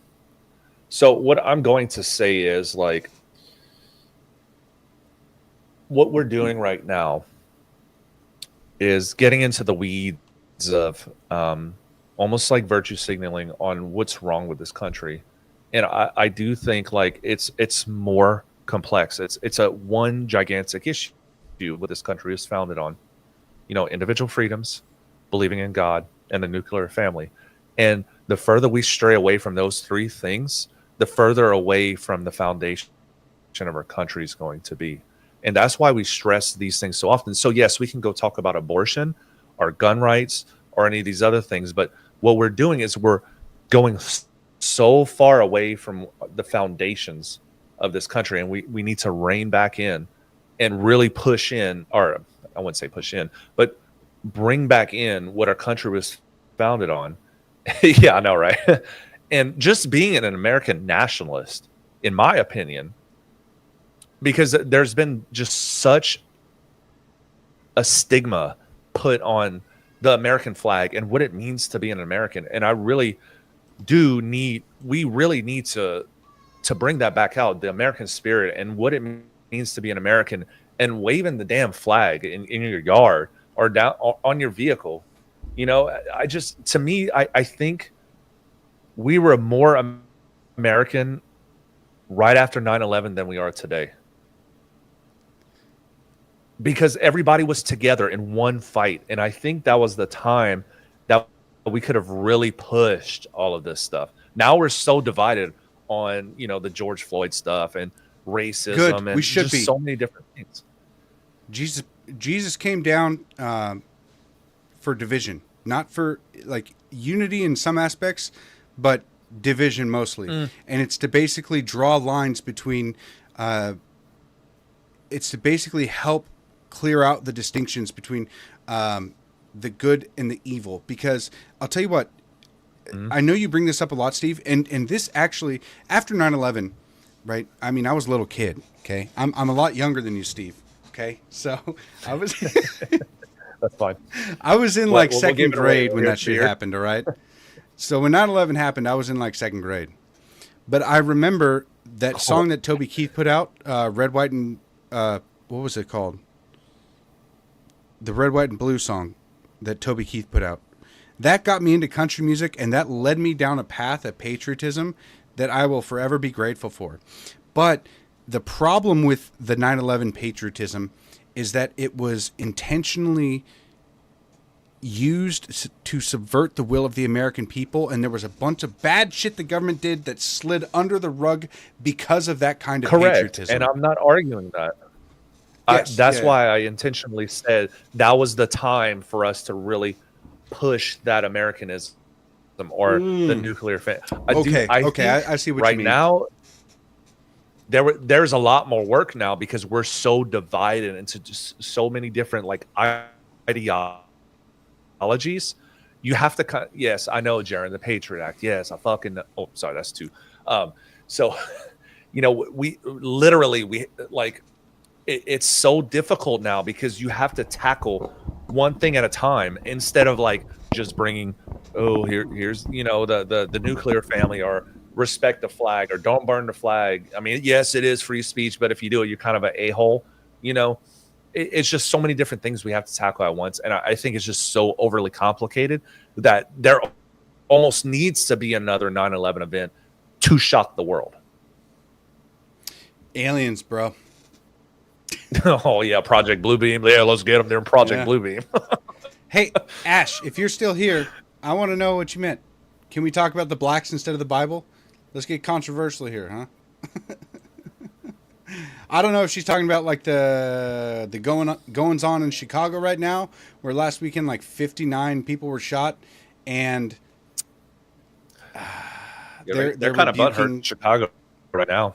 So what I'm going to say is, like, what we're doing right now is getting into the weeds of almost like virtue signaling on what's wrong with this country. And I do think, like, it's more complex. It's a one gigantic issue what this country is founded on. You know, individual freedoms, believing in God, and the nuclear family. And the further we stray away from those three things, the further away from the foundation of our country is going to be. And that's why we stress these things so often. So yes, we can go talk about abortion or gun rights or any of these other things, but what we're doing is we're going so far away from the foundations of this country, and we need to rein back in and really push in, or I wouldn't say push in, but bring back in what our country was founded on. Yeah, I know, right? And just being an American nationalist, in my opinion, because there's been just such a stigma put on the American flag and what it means to be an American. And we really need to bring that back out, the American spirit and what it means to be an American, and waving the damn flag in your yard or down on your vehicle. You know, I think we were more American right after 9/11 than we are today. Because everybody was together in one fight. And I think that was the time that we could have really pushed all of this stuff. Now we're so divided on, you know, the George Floyd stuff and racism. Good. And We should just be. so many different things. Jesus came down for division, not for like unity in some aspects, but division mostly. And it's to basically draw lines between, it's to basically help clear out the distinctions between the good and the evil. Because I'll tell you what, I know you bring this up a lot, Steve, and this actually, after 9/11, right? I mean, I was a little kid, okay? I'm a lot younger than you, Steve, okay? So I was... That's fine. I was in We'll second give it away. grade when Here's that shit beer. happened, all right? So when 9/11 happened, I was in like second grade. But I remember that song that Toby Keith put out, Red, White, and... what was it called? The Red, White, and Blue song that Toby Keith put out. That got me into country music, and that led me down a path of patriotism that I will forever be grateful for. But the problem with the 9/11 patriotism is that it was intentionally used to subvert the will of the American people, and there was a bunch of bad shit the government did that slid under the rug because of that kind of patriotism. And I'm not arguing that. Yes, That's yeah. why I intentionally said that was the time for us to really push that Americanism or the nuclear family. I see what right you mean. now there's a lot more work now because we're so divided into just so many different like ideologies. You have to yes, I know, Jaron, the Patriot Act. Yes, I fucking sorry, that's two. So you know, we literally like it's so difficult now because you have to tackle one thing at a time instead of like just bringing, here's, you know, the nuclear family or respect the flag or don't burn the flag. I mean, yes, it is free speech, but if you do it, you're kind of an a-hole, you know. It's just so many different things we have to tackle at once. And I think it's just so overly complicated that there almost needs to be another 9/11 event to shock the world. Aliens, bro. Oh yeah, Project Bluebeam. Yeah, let's get them there in Project Bluebeam. Hey, Ash, if you're still here, I want to know what you meant. Can we talk about the blacks instead of the Bible? Let's get controversial here, huh? I don't know if she's talking about like the goings on in Chicago right now, where last weekend like 59 people were shot, and they're kind of butthurt in Chicago right now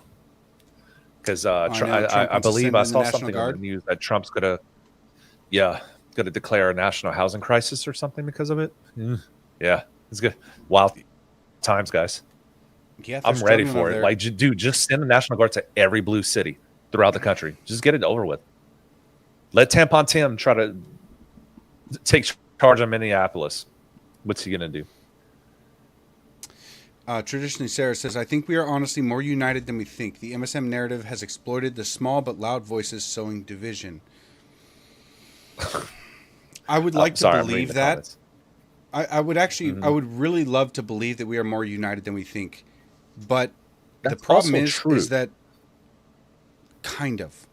because I believe I saw something on the news that Trump's gonna declare a national housing crisis or something because of it. Yeah, it's good. Wild times, guys. Yeah, I'm ready for it. Like, dude, just send the National Guard to every blue city throughout the country. Just get it over with. Let Tampon Tim try to take charge of Minneapolis. What's he going to do? Traditionally, Sarah says, I think we are honestly more united than we think. The MSM narrative has exploited the small but loud voices sowing division. I would like to believe that. I would actually, I would really love to believe that we are more united than we think. But the problem is that kind of,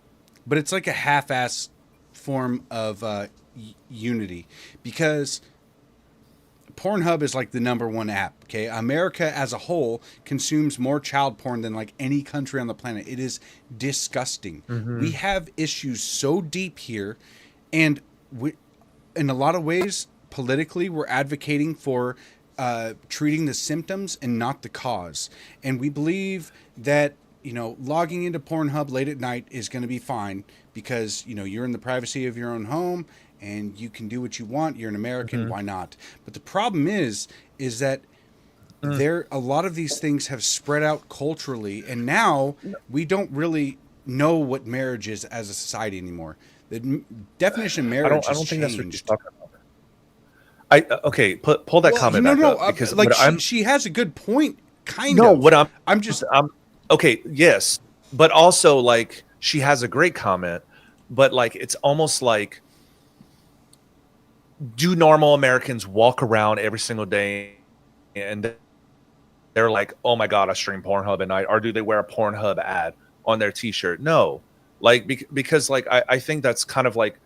but it's like a half-ass form of unity, because Pornhub is like the #1 app. Okay, America as a whole consumes more child porn than like any country on the planet. It is disgusting. We have issues so deep here, and in a lot of ways, politically, we're advocating for treating the symptoms and not the cause. And we believe that, logging into Pornhub late at night is going to be fine because, you're in the privacy of your own home and you can do what you want. You're an American. Why not? But the problem is that a lot of these things have spread out culturally, and now we don't really know what marriage is as a society anymore. The definition of marriage I don't think that's what you're talking about. Pull that comment back up because like she has a good point. Yes, but also like she has a great comment, but like it's almost like, do normal Americans walk around every single day and they're like, oh my god, I stream Pornhub at night, or do they wear a Pornhub ad on their T-shirt? No, like because like I think that's kind of like.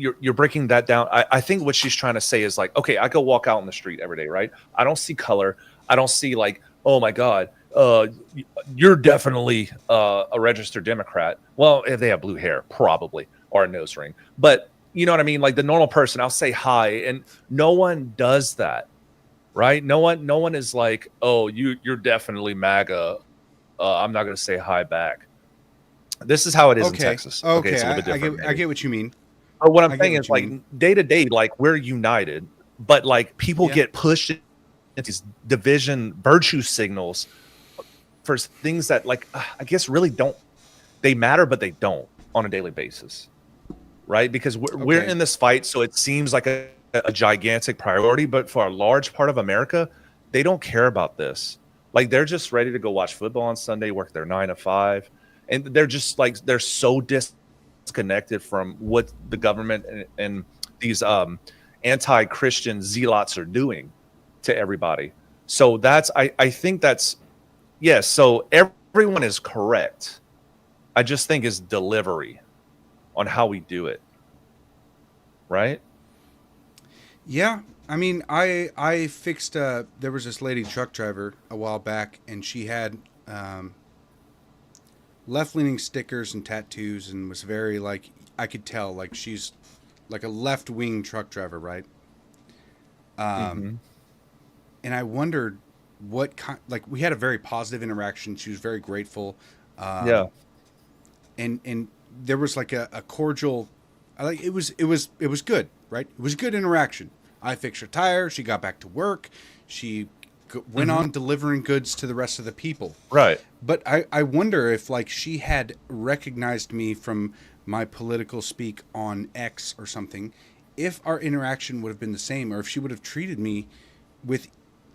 You're breaking that down. I think what she's trying to say is like, okay, I go walk out on the street every day, right? I don't see color. I don't see like, oh my God, you're definitely a registered Democrat. Well, if they have blue hair, probably, or a nose ring. But you know what I mean? Like the normal person, I'll say hi, and no one does that, right? No one is like, oh, you're definitely MAGA. I'm not going to say hi back. This is how it is in Texas. Okay, it's a little bit different. I get what you mean. But what I'm saying is, like, day to day, like, we're united, but like people get pushed into these division virtue signals for things that, like, I guess really they matter, but they don't on a daily basis, right? Because we're in this fight, so it seems like a gigantic priority, but for a large part of America, they don't care about this. Like, they're just ready to go watch football on Sunday, work their 9 to 5, and they're just like they're so disconnected from what the government and these anti-Christian zealots are doing to everybody. So I think that's yes. So everyone is correct. I just think it's delivery on how we do it, right? Yeah, I mean, I fixed. There was this lady truck driver a while back, and she had left-leaning stickers and tattoos, and was very like, I could tell like she's like a left-wing truck driver, right? And I wondered what kind. Like, we had a very positive interaction. She was very grateful. And there was like a cordial. Like it was good, right? It was a good interaction. I fixed her tire. She got back to work. She went on delivering goods to the rest of the people. Right. But I wonder if like she had recognized me from my political speak on X or something, if our interaction would have been the same, or if she would have treated me with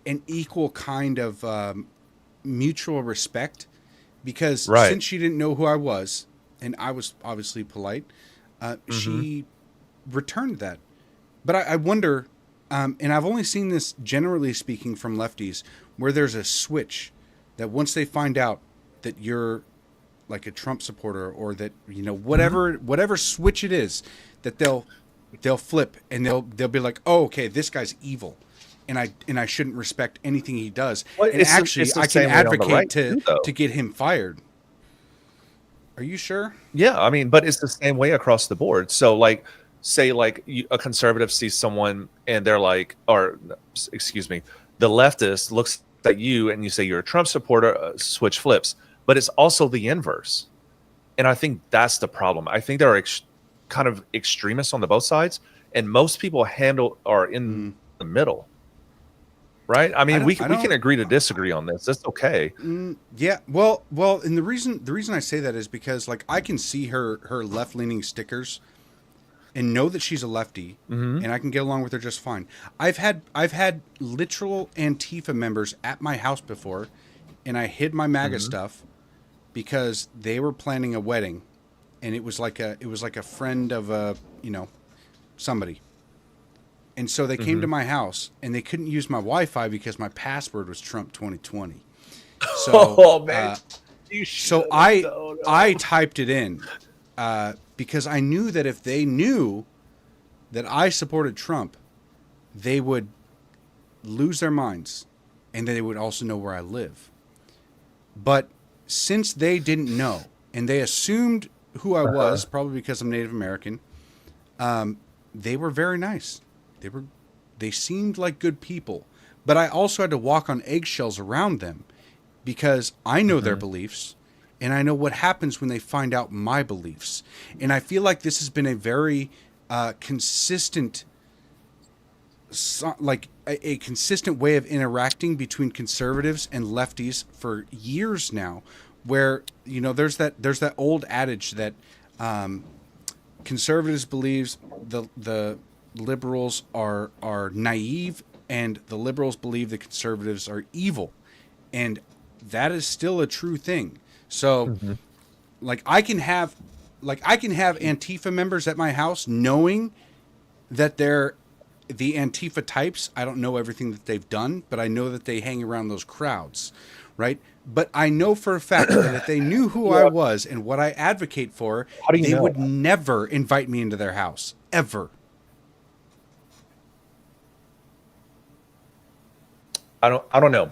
an equal kind of mutual respect, because since she didn't know who I was, and I was obviously polite, she returned that. But I wonder, and I've only seen this generally speaking from lefties, where there's a switch that once they find out that you're like a Trump supporter, or that, you know, whatever switch it is, that they'll flip and they'll be like, oh, okay, this guy's evil. and I shouldn't respect anything he does. Well, And it's the- actually, it's the I can same way on the advocate right, to too, though. to get him fired. Are you sure? Yeah, I mean, but it's the same way across the board. So, like, say, like, a conservative sees someone and they're like, or excuse me, the leftist looks at you and you say you're a Trump supporter, switch flips. But it's also the inverse. And I think that's the problem. I think there are kind of extremists on the both sides, and most people are in the middle, right? I mean, we can agree to disagree on this. That's okay. Yeah. Well, and the reason I say that is because like I can see her left leaning stickers, and know that she's a lefty, and I can get along with her just fine. I've had literal Antifa members at my house before, and I hid my MAGA stuff because they were planning a wedding, and it was like a friend of somebody. And so they came to my house, and they couldn't use my Wi-Fi because my password was Trump 2020. So, Oh man, so I typed it in because I knew that if they knew that I supported Trump, they would lose their minds, and they would also know where I live. But since they didn't know, and they assumed who I was, probably because I'm Native American, they were very nice. They seemed like good people, but I also had to walk on eggshells around them because I know their beliefs, and I know what happens when they find out my beliefs. And I feel like this has been a very consistent, like a consistent way of interacting between conservatives and lefties for years now, where there's that old adage that conservatives believes the liberals are naive, and the liberals believe the conservatives are evil, and that is still a true thing. So, like I can have Antifa members at my house, knowing that they're the Antifa types. I don't know everything that they've done, but I know that they hang around those crowds, right? But I know for a fact that if they knew who I was and what I advocate for, they would never invite me into their house, ever. I don't know.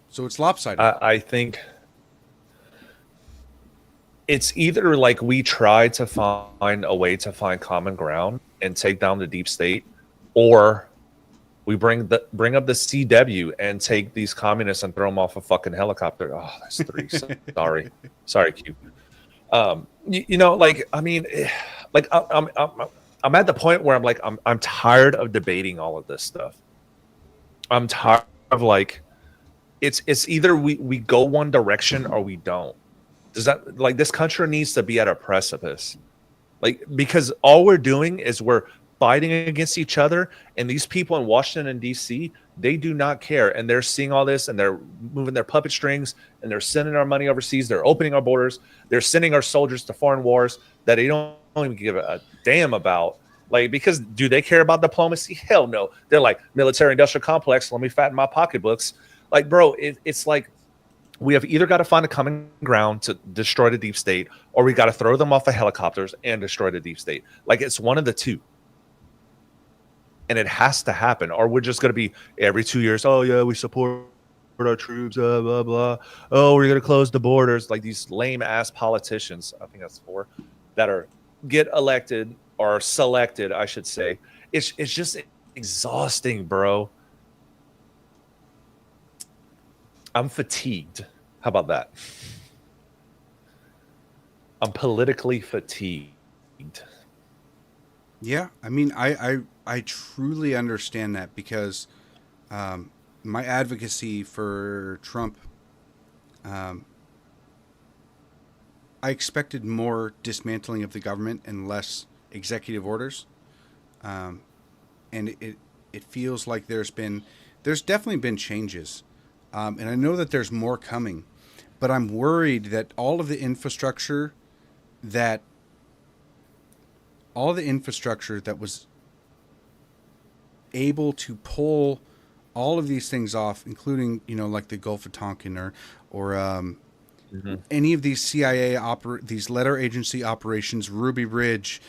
So it's lopsided. I think it's either like we try to find a way to find common ground and take down the deep state, or we bring up the CW and take these communists and throw them off a fucking helicopter. Oh, that's three. Sorry, Q. Like I mean, like I'm at the point where I'm like I'm tired of debating all of this stuff. I'm tired of like it's either we go one direction or we don't. Does that, like, this country needs to be at a precipice, like, because all we're doing is we're fighting against each other, and these people in Washington and DC, they do not care, and they're seeing all this, and they're moving their puppet strings, and they're sending our money overseas, they're opening our borders, they're sending our soldiers to foreign wars that they don't even give a damn about. Like, because do they care about diplomacy? Hell no. They're like, military industrial complex, let me fatten my pocketbooks. Like, bro, it's like we have either got to find a common ground to destroy the deep state, or we got to throw them off of helicopters and destroy the deep state. Like, it's one of the two. And it has to happen, or we're just going to be every 2 years, oh, yeah, we support our troops, blah, blah, blah. Oh, we're going to close the borders. Like these lame-ass politicians, I think that's 4, that are get elected or selected, I should say. It's just exhausting, bro. I'm fatigued. How about that? I'm politically fatigued. Yeah, I mean, I truly understand that because my advocacy for Trump, I expected more dismantling of the government and less executive orders, and it feels like there's definitely been changes, and I know that there's more coming, but I'm worried that all the infrastructure that was able to pull all of these things off, including, like the Gulf of Tonkin or any of these CIA these letter agency operations, Ruby Ridge,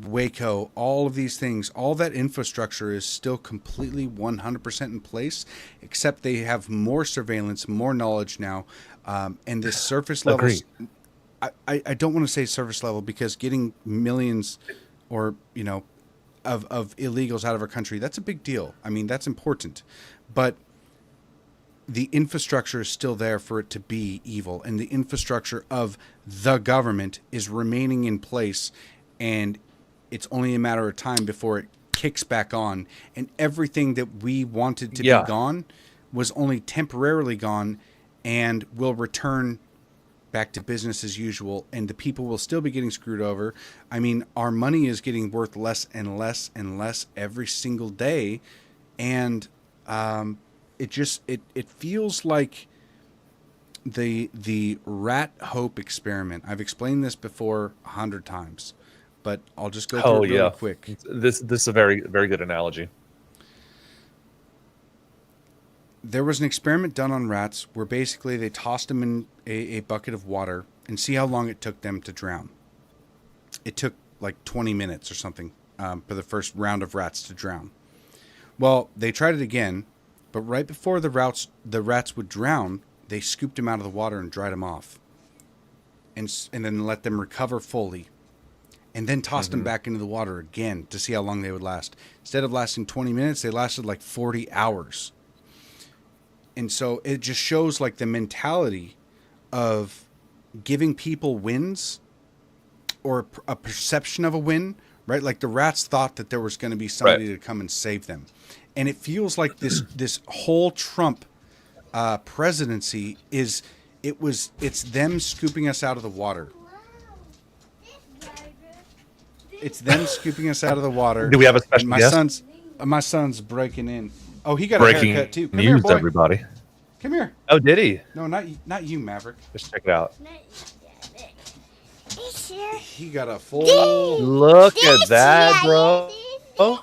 Waco, all of these things, all that infrastructure is still completely 100% in place, except they have more surveillance, more knowledge now, and this surface level. Agreed. I don't want to say surface level because getting millions or, of illegals out of our country, that's a big deal. I mean, that's important. But the infrastructure is still there for it to be evil, and the infrastructure of the government is remaining in place, and it's only a matter of time before it kicks back on. And everything that we wanted to be gone was only temporarily gone and will return back to business as usual, and the people will still be getting screwed over. I mean, our money is getting worth less and less and less every single day, and it feels like the rat hope experiment. I've explained this before 100 times, but I'll just go through it really quick. This is a very, very good analogy. There was an experiment done on rats where basically they tossed them in a bucket of water and see how long it took them to drown. It took like 20 minutes or something for the first round of rats to drown. Well, they tried it again, but right before the rats would drown, they scooped them out of the water and dried them off, and then let them recover fully, and then tossed them back into the water again to see how long they would last. Instead of lasting 20 minutes, they lasted like 40 hours. And so it just shows like the mentality of giving people wins or a perception of a win, right? Like the rats thought that there was going to be somebody to come and save them. And it feels like this whole Trump presidency it's them scooping us out of the water. It's them scooping us out of the water. Do we have a special guest? My son's breaking in. Oh, he got Breaking a haircut too. Come news, here, boy. everybody. Come here. Oh, did he? No, not you, Maverick. Just check it out. He got a full. Look at that, bro. Oh,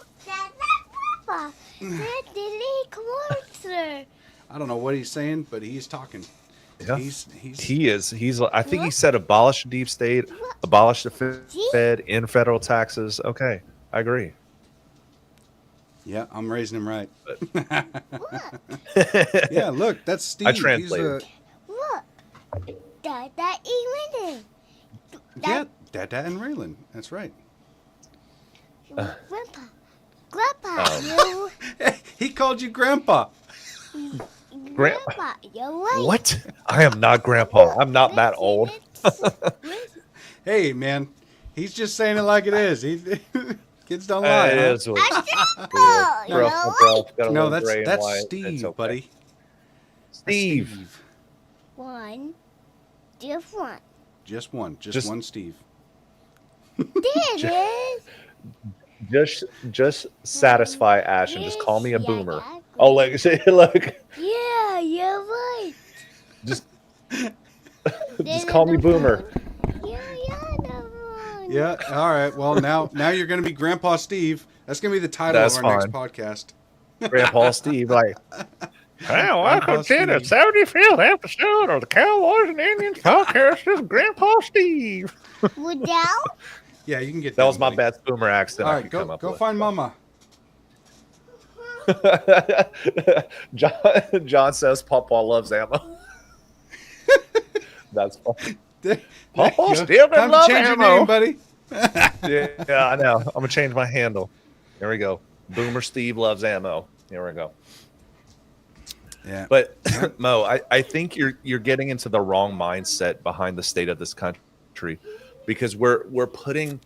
I don't know what he's saying, but he's talking. yeah. He's I think he said abolish the deep state, abolish the Fed, end federal taxes. Okay, I agree. Yeah, I'm raising him right. Yeah, look, that's Steve. I translated. Look, Dada and Raylan. Yeah, Dada and Raylan. That's right. Grandpa, you. He called you Grandpa. Grandpa, you're right. What? I am not Grandpa. I'm not that old. Hey, man, he's just saying it like it is. Kids don't lie. It Huh? is what- Oh, you're Bro, right. got a No, little gray and that's white. Steve, It's okay. buddy. Steve. One, different. Just one Just- one Steve. There it is. Just satisfy Ash and just call me a Yeah, boomer. yeah. Oh, look, see, look. Yeah, you're right. Just call me Boomer. Yeah, the one. Yeah. All right. Well, now you're going to be Grandpa Steve. That's going to be the title That's of our fine. next podcast. Grandpa Steve, like, hey, welcome to the Steve. 75th episode of the Cowboys and Indians podcast. This is Grandpa Steve. Without? Yeah, you can get That was my buddy. best Boomer accent All I right, could come up go with. find Mama. John says Papa loves ammo. That's funny. There Papa you go. still Time love to change your ammo. name, buddy. Yeah, I know. I'm gonna change my handle. Here we go. Boomer Steve loves ammo. Here we go. Yeah. But Mo, I think you're getting into the wrong mindset behind the state of this country, because we're putting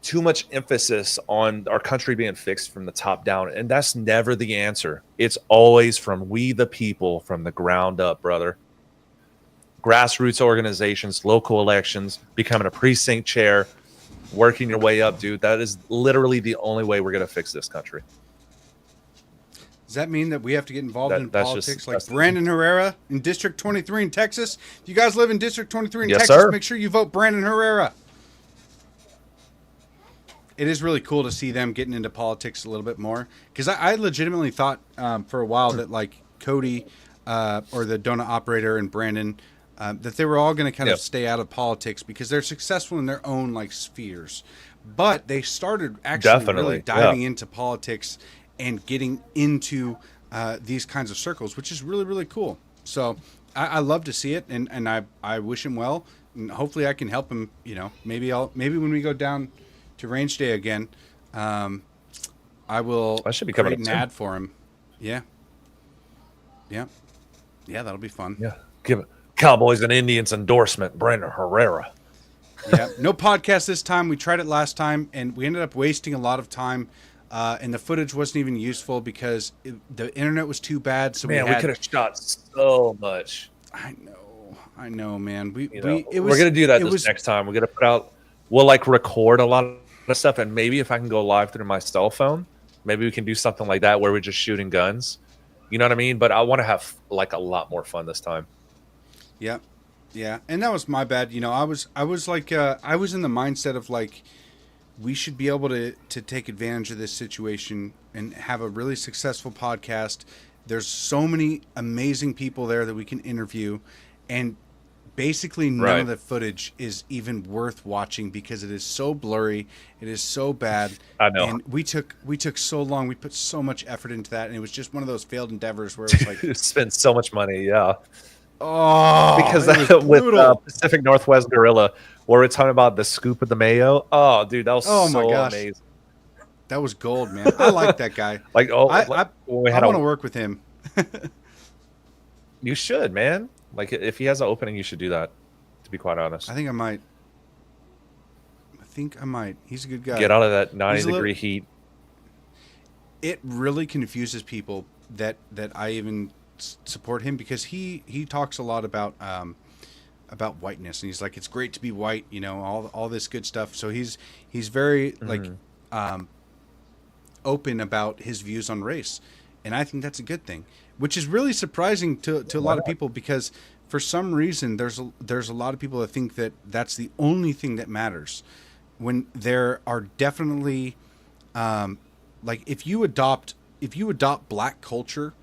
too much emphasis on our country being fixed from the top down, and that's never the answer. It's always from we the people, from the ground up, brother. Grassroots organizations, local elections, becoming a precinct chair, working your way up, dude. That is literally the only way we're gonna fix this country. Does that mean that we have to get involved in That's just politics like disgusting. Brandon Herrera in District 23 in Texas? If you guys live in District 23 in Yes, Texas, sir. make sure you vote Brandon Herrera. It is really cool to see them getting into politics a little bit more, because I legitimately thought for a while that like Cody or the donut operator and Brandon that they were all going to kind of Yep. stay out of politics because they're successful in their own like spheres. But they started actually Definitely, really yeah. diving into politics and getting into these kinds of circles, which is really, really cool. So I love to see it, and I wish him well. And hopefully I can help him. You know, maybe when we go down to range day again, I will I should be coming create up an soon. ad for him. Yeah. Yeah. Yeah, that'll be fun. Yeah. Give it Cowboys and Indians endorsement, Brandon Herrera. Yeah, no podcast this time. We tried it last time, and we ended up wasting a lot of time, and the footage wasn't even useful because the internet was too bad. So Man, we could have shot so much. I know, man. We're gonna do that next time. We're gonna put out. We'll like record a lot of stuff, and maybe if I can go live through my cell phone, maybe we can do something like that where we're just shooting guns. You know what I mean? But I want to have like a lot more fun this time. Yeah, yeah, and that was my bad. You know, I was like, I was in the mindset of like, we should be able to take advantage of this situation and have a really successful podcast. There's so many amazing people there that we can interview, and basically none of the footage is even worth watching because it is so blurry. It is so bad. I know. And we took so long. We put so much effort into that, and it was just one of those failed endeavors where it was like, Spent so much money, yeah. oh, Because it was that, with brutal. Pacific Northwest Gorilla, where we're talking about the scoop of the mayo. Oh, dude, that was Oh my so gosh. amazing. That was gold, man. I like that guy. Like, when we I had want to work with him. you should, man. Like, if he has an opening, you should do that. To be quite honest, I think I might. He's a good guy. get out of that He's 90-degree heat. It really confuses people that I even support him because he talks a lot about whiteness, and he's like, it's great to be white, you know, all this good stuff. So he's very like open about his views on race, and I think that's a good thing, which is really surprising to a lot of people because for some reason there's a lot of people that think that that's the only thing that matters, when there are definitely like if you adopt black culture,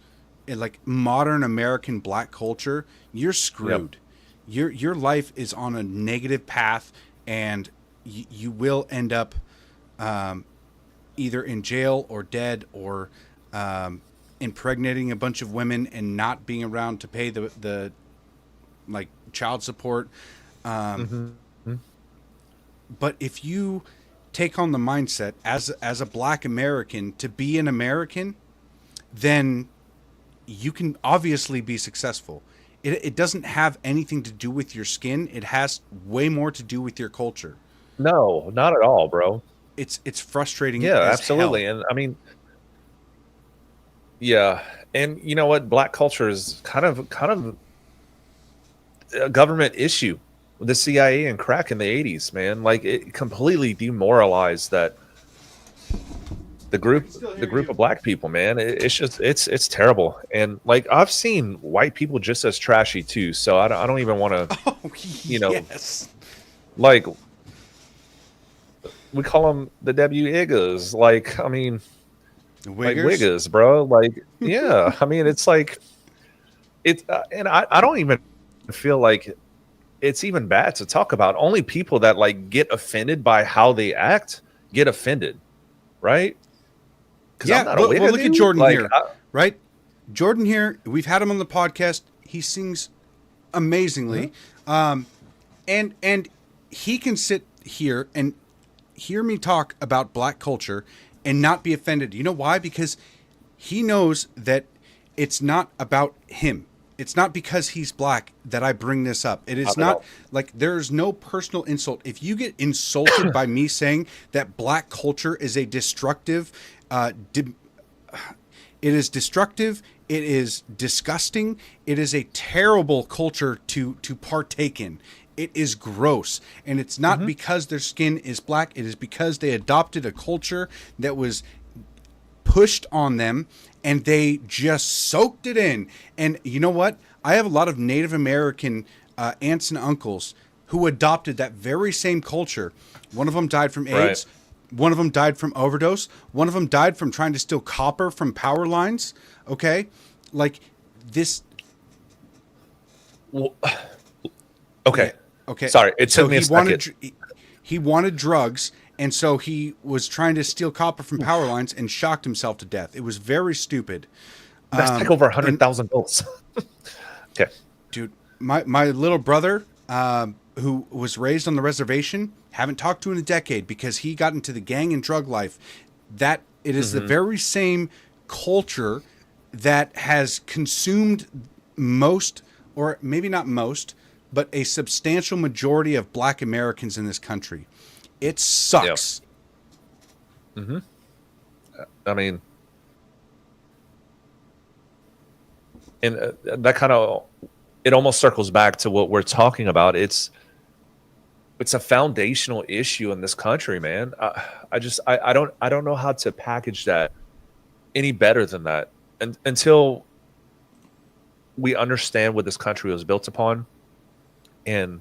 like modern American black culture, you're screwed. Your life is on a negative path, and you will end up either in jail or dead or impregnating a bunch of women and not being around to pay the like child support. But if you take on the mindset as a black American to be an American, then you can obviously be successful. It doesn't have anything to do with your skin. It has way more to do with your culture. No, not at all, bro. It's frustrating. Yeah, as absolutely. hell. And I mean, yeah, and you know what? Black culture is kind of a government issue with the CIA and crack in the 80s, man. Like, it completely demoralized that the group of black people, man. It's just it's terrible. And like, I've seen white people just as trashy too, so I don't even want to you know, yes. like, we call them the W-Iggas. Like, I mean, like Wiggas, bro. Like, yeah. I mean, it's like, it's and I don't even feel like it's even bad to talk about. Only people that like get offended by how they act get offended, right? Yeah, well, look at Jordan like, here, right? Jordan here, we've had him on the podcast. He sings amazingly, and he can sit here and hear me talk about black culture and not be offended. You know why? Because he knows that it's not about him. It's not because he's black that I bring this up. It is not like there's no personal insult. If you get insulted by me saying that black culture is a destructive, it is destructive. It is disgusting. It is a terrible culture to partake in. It is gross. And it's not because their skin is black. It is because they adopted a culture that was pushed on them and they just soaked it in. And you know what? I have a lot of Native American aunts and uncles who adopted that very same culture. One of them died from AIDS. Right. One of them died from overdose. One of them died from trying to steal copper from power lines. Okay? Like this. Well, Okay. Okay. Sorry, it took me a he wanted second. he wanted drugs, and so he was trying to steal copper from power lines and shocked himself to death. It was very stupid. That's like over and 100,000 volts. Okay. dude, my little brother, who was raised on the reservation, haven't talked to in a decade because he got into the gang and drug life. That it is the very same culture that has consumed most, or maybe not most, but a substantial majority of Black Americans in this country. It sucks. I mean, and that kind of, it almost circles back to what we're talking about. It's a foundational issue in this country, man. I don't know how to package that any better than that. And until we understand what this country was built upon, and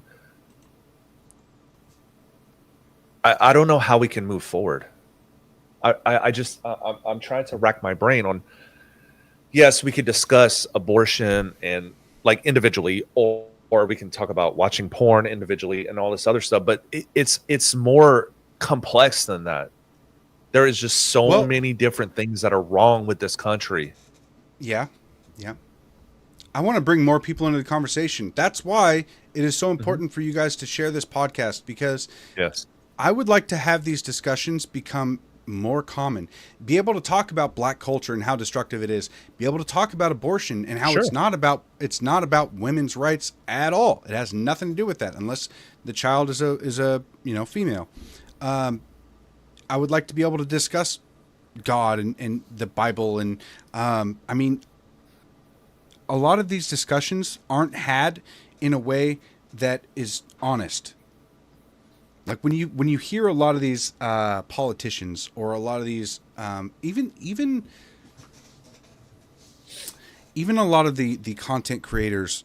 I don't know how we can move forward. I'm trying to rack my brain on. Yes, we could discuss abortion and like individually, or we can talk about watching porn individually and all this other stuff. But it's more complex than that. There is just so many different things that are wrong with this country. Yeah. I want to bring more people into the conversation. That's why it is so important for you guys to share this podcast, because Yes. I would like to have these discussions become more common. Be able to talk about Black culture and how destructive it is. Be able to talk about abortion and how Sure. it's not about women's rights at all. It has nothing to do with that unless the child is a female. I would like to be able to discuss God and the Bible, and I mean, a lot of these discussions aren't had in a way that is honest. Like when you hear a lot of these politicians, or a lot of these even a lot of the content creators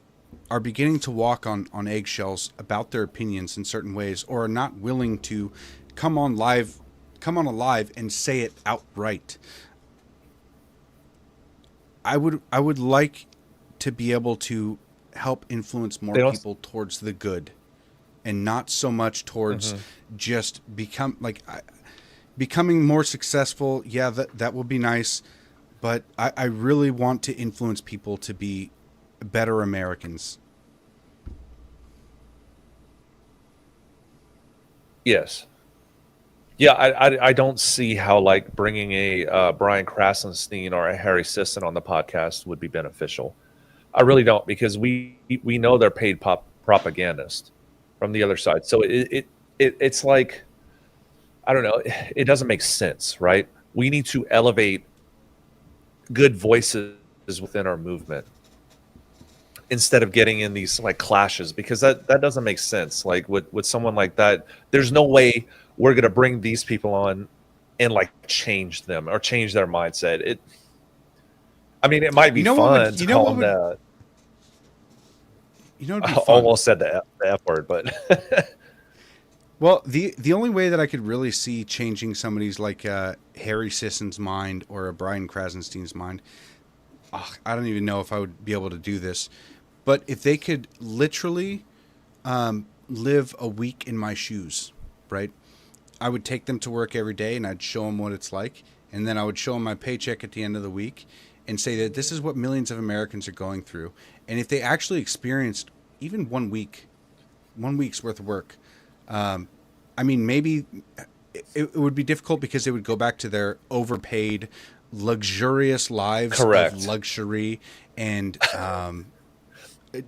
are beginning to walk on eggshells about their opinions in certain ways, or are not willing to come on live and say it outright. I would like to be able to help influence more people towards the good, and not so much towards just becoming more successful. Yeah, that will be nice, but I really want to influence people to be better Americans. Yes. Yeah, I don't see how like bringing a Brian Krasenstein or a Harry Sisson on the podcast would be beneficial. I really don't, because we know they're paid propagandists from the other side. So it's like, I don't know, it doesn't make sense, right? We need to elevate good voices within our movement instead of getting in these like clashes, because that doesn't make sense. Like with someone like that, there's no way we're going to bring these people on and like change them or change their mindset. It might be fun to call them that. You know, it'd be I fun. almost said the F word, but Well, the only way that I could really see changing somebody's like Harry Sisson's mind or a Brian Krasenstein's mind, I don't even know if I would be able to do this, but if they could literally live a week in my shoes, right? I would take them to work every day and I'd show them what it's like, and then I would show them my paycheck at the end of the week and say that this is what millions of Americans are going through. And if they actually experienced even 1 week's worth of work, maybe it would be difficult because they would go back to their overpaid, luxurious lives Correct. of luxury and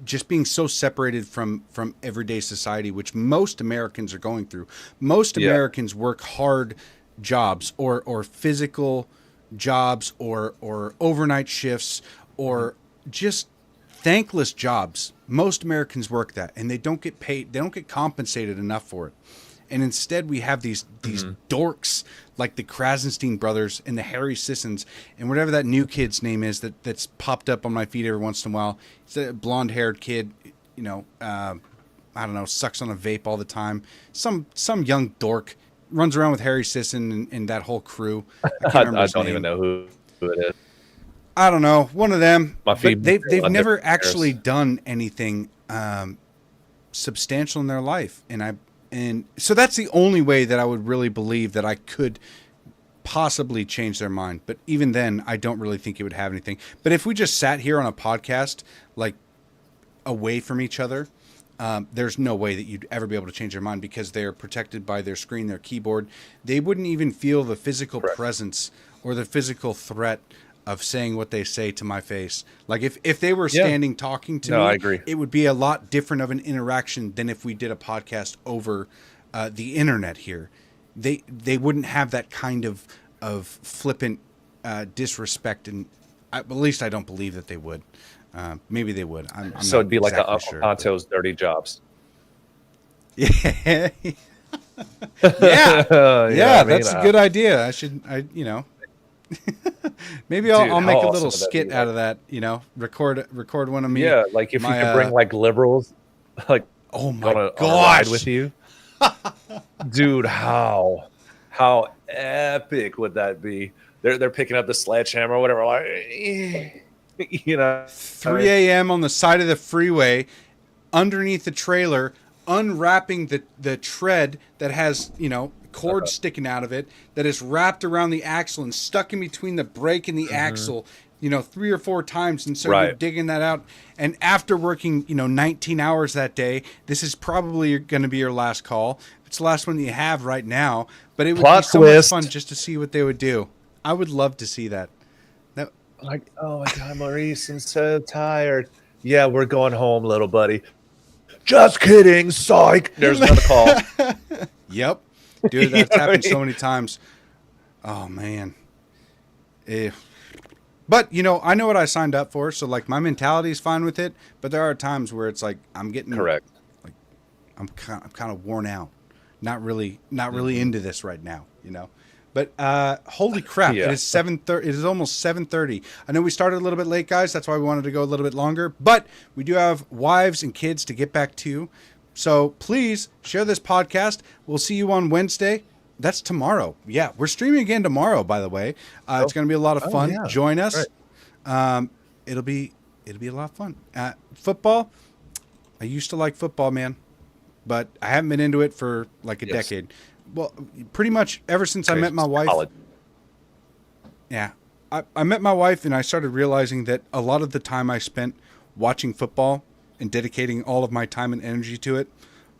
just being so separated from everyday society, which most Americans are going through. Most Americans work hard jobs or physical jobs or overnight shifts or just thankless jobs. Most Americans work that, and they don't get paid. They don't get compensated enough for it. And instead, we have these dorks like the Krasenstein brothers and the Harry Sissons and whatever that new kid's name is that's popped up on my feed every once in a while. He's a blonde-haired kid, I don't know, sucks on a vape all the time. Some young dork runs around with Harry Sisson and that whole crew. I don't even know who it is. I don't know, one of them. My But feed they've under never theirs. actually done anything substantial in their life. And so that's the only way that I would really believe that I could possibly change their mind. But even then, I don't really think it would have anything. But if we just sat here on a podcast, like away from each other, there's no way that you'd ever be able to change their mind because they're protected by their screen, their keyboard. They wouldn't even feel the physical presence or the physical threat of saying what they say to my face. Like if they were standing talking to me, I agree. It would be a lot different of an interaction than if we did a podcast over the internet here. They wouldn't have that kind of flippant disrespect, and at least I don't believe that they would. Maybe they would. I'm So it'd be like exactly Uncle Tonto's dirty jobs. Yeah. yeah. You know what I mean? That's a good idea. Maybe I'll make a how little awesome would that skit be, out of that, record one of me. Yeah, like if you could bring like liberals, like oh my on a gosh, ride with you, dude. How epic would that be? They're picking up the sledgehammer or whatever, like 3 a.m. on the side of the freeway, underneath the trailer, unwrapping the tread that has cord sticking out of it that is wrapped around the axle and stuck in between the brake and the axle, 3 or 4 times. And so you're digging that out. And after working, 19 hours that day, this is probably going to be your last call. It's the last one you have right now, but it would be so much fun just to see what they would do. I would love to see that. Like, oh my God, Maurice, I'm so tired. Yeah, we're going home, little buddy. Just kidding, psych. There's another call. Yep. Dude, that's happened so many times. Oh, man. But, I know what I signed up for, so, like, my mentality is fine with it, but there are times where it's like I'm getting... Correct. Like, I'm kind of worn out. Not really into this right now, But holy crap! Yeah. It is 7:30. It is almost 7:30. I know we started a little bit late, guys. That's why we wanted to go a little bit longer. But we do have wives and kids to get back to. So please share this podcast. We'll see you on Wednesday. That's tomorrow. Yeah, we're streaming again tomorrow. By the way, it's going to be a lot of fun. Yeah. Join us. Right. It'll be a lot of fun. Football. I used to like football, man, but I haven't been into it for like a decade. Well, pretty much ever since I met my wife. College. Yeah. I met my wife and I started realizing that a lot of the time I spent watching football and dedicating all of my time and energy to it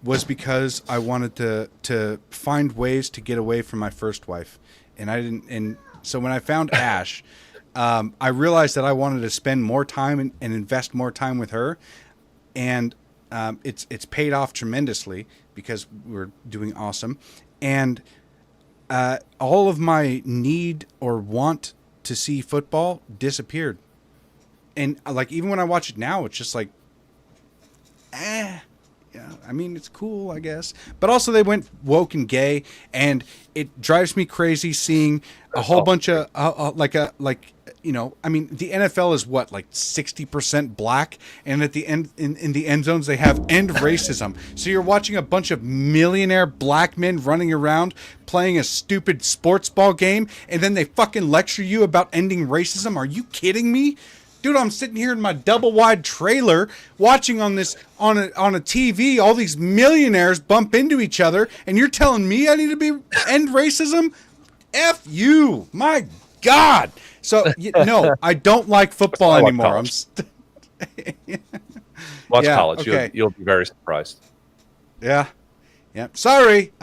was because I wanted to find ways to get away from my first wife. And so when I found Ash, I realized that I wanted to spend more time and invest more time with her. And it's paid off tremendously because we're doing awesome. And all of my need or want to see football disappeared. And like even when I watch it now, it's just like, yeah, I mean, it's cool, I guess. But also they went woke and gay, and it drives me crazy seeing a whole bunch of I mean, the NFL is what, like 60% black, and at the end in the end zones they have end racism. So you're watching a bunch of millionaire black men running around playing a stupid sports ball game, and then they fucking lecture you about ending racism. Are you kidding me? Dude, I'm sitting here in my double wide trailer watching on a TV all these millionaires bump into each other, and you're telling me I need to be end racism? F you. My God. So no, I don't like football anymore. Watch college. Okay. You'll be very surprised. Yeah. Sorry.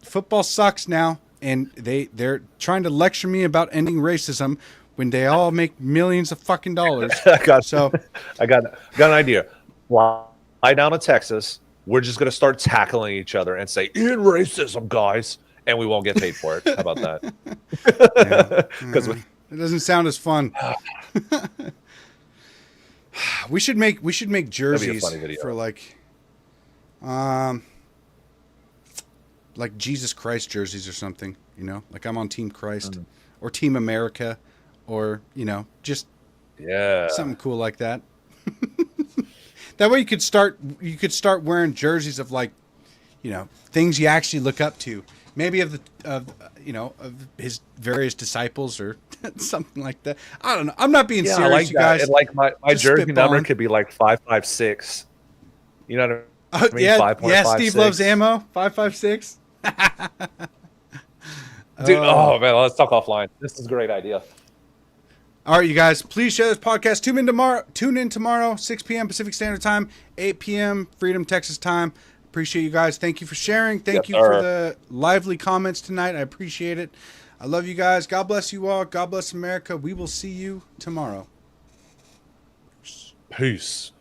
Football sucks now, and they're trying to lecture me about ending racism when they all make millions of fucking dollars. I got an idea. Fly down to Texas. We're just gonna start tackling each other and say "end racism, guys," and we won't get paid for it. How about that? Because it doesn't sound as fun. we should make jerseys for like Jesus Christ jerseys or something. Like I'm on Team Christ or Team America. Or, just something cool like that. That way you could start wearing jerseys of things you actually look up to. Maybe of his various disciples or something like that. I don't know. I'm not being serious, I like you guys. And like my jersey number could be like 556. You know what Oh, mean, yeah, 5.56. Steve loves ammo. 5.56. Dude, oh man, let's talk offline. This is a great idea. All right, you guys, please share this podcast. Tune in tomorrow, 6 p.m. Pacific Standard Time, 8 p.m. Freedom, Texas time. Appreciate you guys. Thank you for sharing. Thank Yes, you for sir. the lively comments tonight. I appreciate it. I love you guys. God bless you all. God bless America. We will see you tomorrow. Peace.